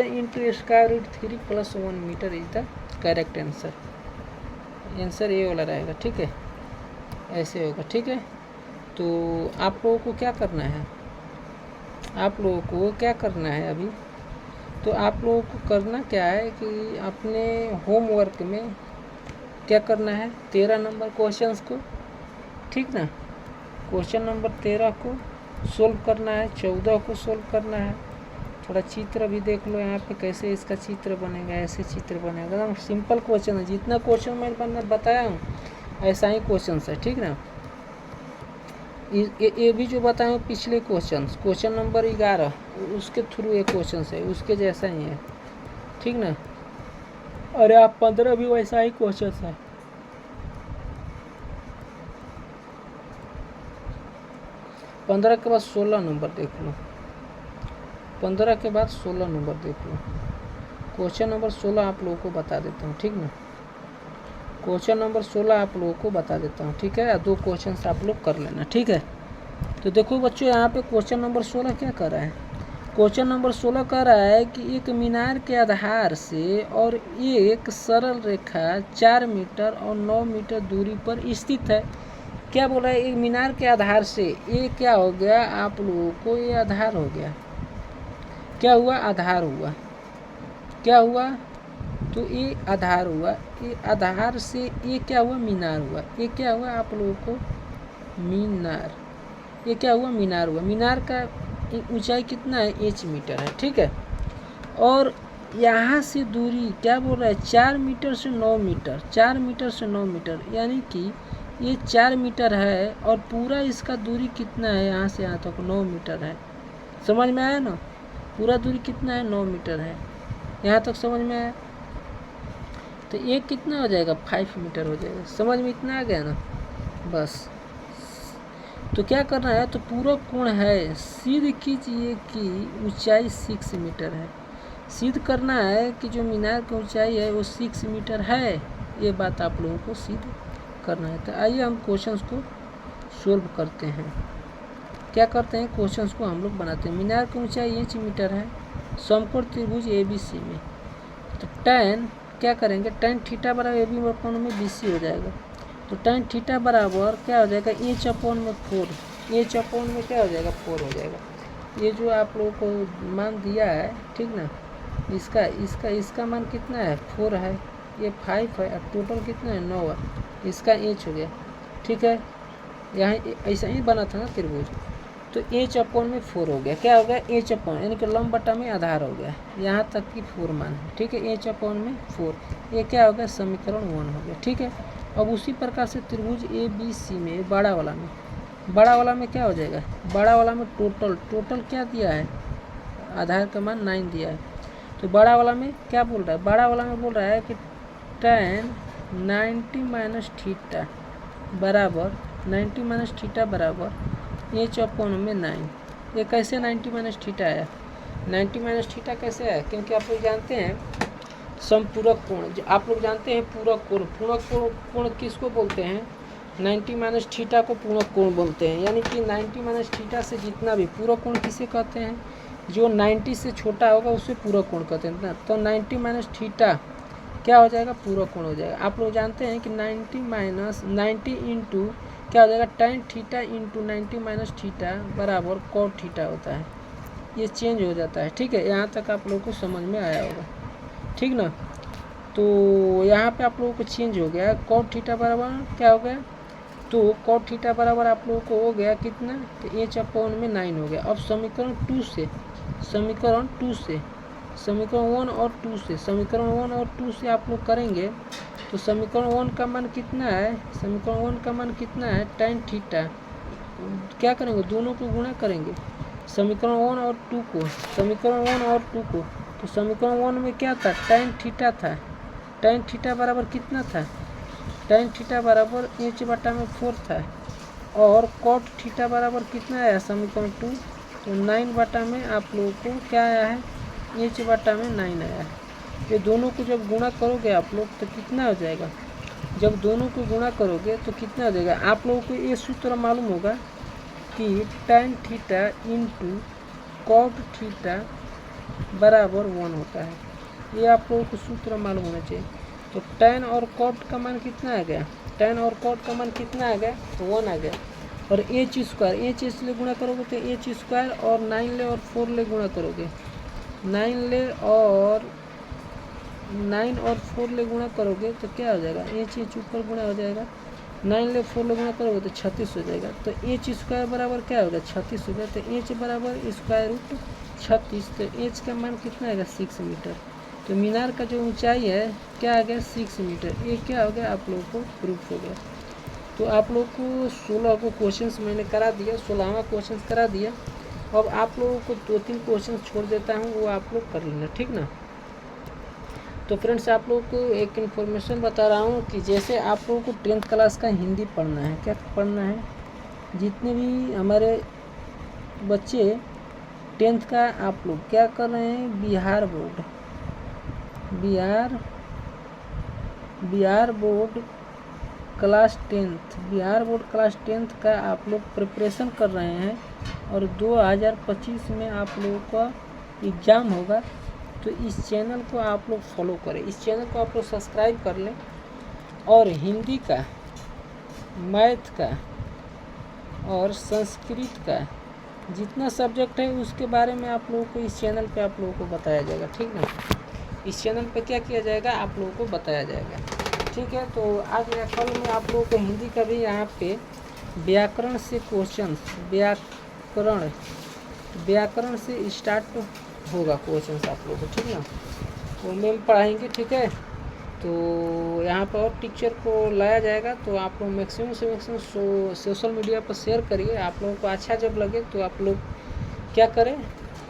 √3 + 1 metre is the correct answer. Answer ये वाला रहेगा, ठीक है, ऐसे होगा, ठीक है। तो आप लोगों को क्या करना है, अभी तो आप लोगों को करना क्या है कि अपने होमवर्क में क्या करना है, 13 नंबर क्वेश्चंस को, ठीक ना, क्वेश्चन नंबर 13 को सोल्व करना है, 14 को सोल्व करना है। थोड़ा चित्र भी देख लो यहाँ पे कैसे इसका चित्र बनेगा, ऐसे चित्र बनेगा, एकदम सिंपल क्वेश्चन है। जितना क्वेश्चन मैंने बताया हूँ ऐसा ही क्वेश्चन है, ठीक ना। ये भी जो बताया हूँ पिछले क्वेश्चन नंबर 11 उसके थ्रू ये क्वेश्चन है, उसके जैसा ही है, ठीक ना। अरे आप 15 भी वैसा ही क्वेश्चन है। 15 के बाद 16 नंबर देख लो, 15 के बाद 16 नंबर देख लो। क्वेश्चन नंबर 16 आप लोगों को बता देता हूँ, ठीक ना। क्वेश्चन नंबर 16 आप लोगों को बता देता हूँ, ठीक है। 2 क्वेश्चन आप लोग कर लेना, ठीक है। तो देखो बच्चों, यहाँ पे क्वेश्चन नंबर 16 क्या कर रहा है, क्वेश्चन नंबर 16 कह रहा है कि एक मीनार के आधार से और एक सरल रेखा 4 मीटर और 9 मीटर दूरी पर स्थित है। क्या बोला है, एक मीनार के आधार से, ये क्या हो गया आप लोगों को, ये आधार हो गया, क्या हुआ, आधार हुआ, क्या हुआ, तो ये आधार हुआ, ये आधार से ये क्या हुआ, मीनार हुआ, ये क्या हुआ आप लोगों को, मीनार, ये क्या हुआ, मीनार हुआ। मीनार का ऊंचाई कितना है, h मीटर है, ठीक है। और यहाँ से दूरी क्या बोल रहा है, 4 मीटर से 9 मीटर, 4 मीटर से 9 मीटर, यानी कि ये 4 मीटर है और पूरा इसका दूरी कितना है, यहाँ से यहाँ तक 9 मीटर है। समझ में आया ना, पूरा दूरी कितना है, 9 मीटर है, यहाँ तक समझ में आया। तो ये कितना हो जाएगा, 5 मीटर हो जाएगा। समझ में इतना आ गया ना, बस। तो क्या करना है, तो पूरा कोण है, सिद्ध कीजिए कि ऊंचाई 6 मीटर है। सिद्ध करना है कि जो मीनार की ऊंचाई है वो 6 मीटर है, ये बात आप लोगों को सिद्ध करना है। तो आइए हम क्वेश्चंस को सोल्व करते हैं। क्या करते हैं, क्वेश्चंस को हम लोग बनाते हैं। मीनार की ऊंचाई 8 मीटर है समकोण त्रिभुज ABC में, तो tan क्या करेंगे, tan थीटा बराबर AB में कोण में BC हो जाएगा। तो tan थीटा बराबर क्या हो जाएगा, H/4, H/में क्या हो जाएगा, 4 हो जाएगा। ये जो आप लोगों को मान दिया है, ठीक ना, इसका मान कितना है, 4 है, ये 5 है, और टोटल कितना है, 9 है, इसका H हो गया, ठीक है। यहाँ ऐसा ही बना था ना त्रिभुज, तो H/4 में 4 हो गया, क्या हो गया, H/ यानी कि लंब बटा में आधार हो गया, यहाँ तक की 4 मान है, ठीक है। H/4 में 4, ये क्या हो गया, समीकरण 1 हो गया, ठीक है। अब उसी प्रकार से त्रिभुज ABC में बड़ा वाला में क्या हो जाएगा, बड़ा वाला में टोटल क्या दिया है, आधार का मान 9 दिया है। तो बड़ा वाला में क्या बोल रहा है, बड़ा वाला में बोल रहा है कि tan 90 - थीटा बराबर 90 - थीटा बराबर H/9 में 9। ये कैसे 90 - थीटा आया, 90 - थीटा कैसे आया, क्योंकि आप लोग जानते हैं समपूरक कोण, आप लोग जानते हैं पूरक कोण किसको बोलते हैं, 90 - थीटा को पूरक कोण बोलते हैं। यानी कि 90 - थीटा से जितना भी पूरक कोण किसे कहते हैं, जो 90 से छोटा होगा उसे पूरक कोण कहते हैं ना। तो 90 - थीटा क्या हो जाएगा, पूरक कोण हो जाएगा। आप लोग जानते हैं कि 90 इंटू क्या हो जाएगा, tan थीटा इंटू 90 - थीटा बराबर cot थीटा होता है, ये चेंज हो जाता है, ठीक है। यहाँ तक आप लोगों को समझ में आया होगा, ठीक ना। तो यहाँ पे आप लोगों को चेंज हो गया, cot थीटा बराबर क्या हो गया, तो cot थीटा बराबर आप लोगों को हो गया कितना, तो H/9 में 9 हो गया। अब समीकरण 1 और 2 से आप लोग करेंगे, तो समीकरण 1 का मान कितना है, tan थीटा, क्या करेंगे, दोनों को गुणा करेंगे, समीकरण 1 और 2 को, तो समीकरण 1 में क्या था, tan थीटा था, tan थीटा बराबर कितना था, tan थीटा बराबर H/4 था, और कॉट थीटा बराबर कितना आया समीकरण 2, तो 9 बटा में आप लोगों को क्या आया है, एच बटा में 9 आया है। ये दोनों को जब गुणा करोगे आप लोग तो कितना हो जाएगा, जब दोनों को गुणा करोगे तो कितना हो जाएगा, आप लोगों को ये सूत्र मालूम होगा कि tan theta into cot theta बराबर 1 होता है। ये आप लोगों को सूत्र मालूम होना चाहिए। तो tan और कॉट का मान कितना आ गया, tan और कॉट का मान कितना आ गया, तो 1 आ गया। और एच स्क्वायर, एच इसलिए गुणा करोगे तो एच स्क्वायर, और 9 ले और 4 ले गुणा करोगे, 9 ले और 9 और 4 ले गुणा करोगे तो क्या हो जाएगा, एच एच ऊपर गुणा हो जाएगा, 9 ले 4 ले गुणा करोगे तो 36 हो जाएगा। तो एच स्क्वायर बराबर क्या होगा, 36 हो गया। तो एच बराबर स्क्वायर रूट 36, तो एच का मान कितना आएगा, 6 मीटर। तो मीनार का जो ऊंचाई है क्या आ गया, 6 मीटर। ये क्या हो गया, आप लोगों को प्रूफ हो गया। तो आप लोग को 16 को क्वेश्चंस मैंने करा दिया, 16वां क्वेश्चन करा दिया। अब आप लोगों को 2-3 क्वेश्चन छोड़ देता हूँ, वो आप लोग कर लेना, ठीक ना। तो फ्रेंड्स आप लोगों को एक इन्फॉर्मेशन बता रहा हूँ कि जैसे आप लोगों को 10th क्लास का हिंदी पढ़ना है, क्या पढ़ना है, जितने भी हमारे बच्चे 10th का आप लोग क्या कर रहे हैं, Bihar board class 10th, Bihar board class 10th का आप लोग प्रिपरेशन कर रहे हैं और 2025 में आप लोगों का एग्ज़ाम होगा। तो इस चैनल को आप लोग फॉलो करें, इस चैनल को आप लोग सब्सक्राइब कर लें, और हिंदी का, मैथ का और संस्कृत का जितना सब्जेक्ट है उसके बारे में आप लोगों को इस चैनल पे आप लोगों को बताया जाएगा, ठीक ना। इस चैनल पे क्या किया जाएगा, आप लोगों को बताया जाएगा, ठीक है। तो आज या कल में आप लोगों को हिंदी का भी यहाँ पे व्याकरण से क्वेश्चन, व्याकरण से स्टार्ट होगा क्वेश्चन आप लोगों को, ठीक ना। तो मैम पढ़ाएंगे, ठीक है। तो यहाँ पर और टीचर को लाया जाएगा। तो आप लोग मैक्सिमम से मैक्सिमम सोशल मीडिया पर शेयर करिए। आप लोगों को अच्छा जब लगे तो आप लोग क्या करें,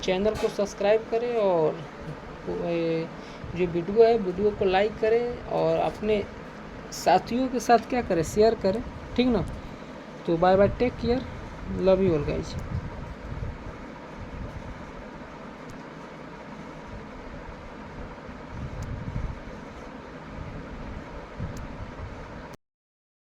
चैनल को सब्सक्राइब करें, और जो वीडियो है वीडियो को लाइक करें, और अपने साथियों के साथ क्या करें, शेयर करें, ठीक ना। तो bye bye, take care, love you all guys.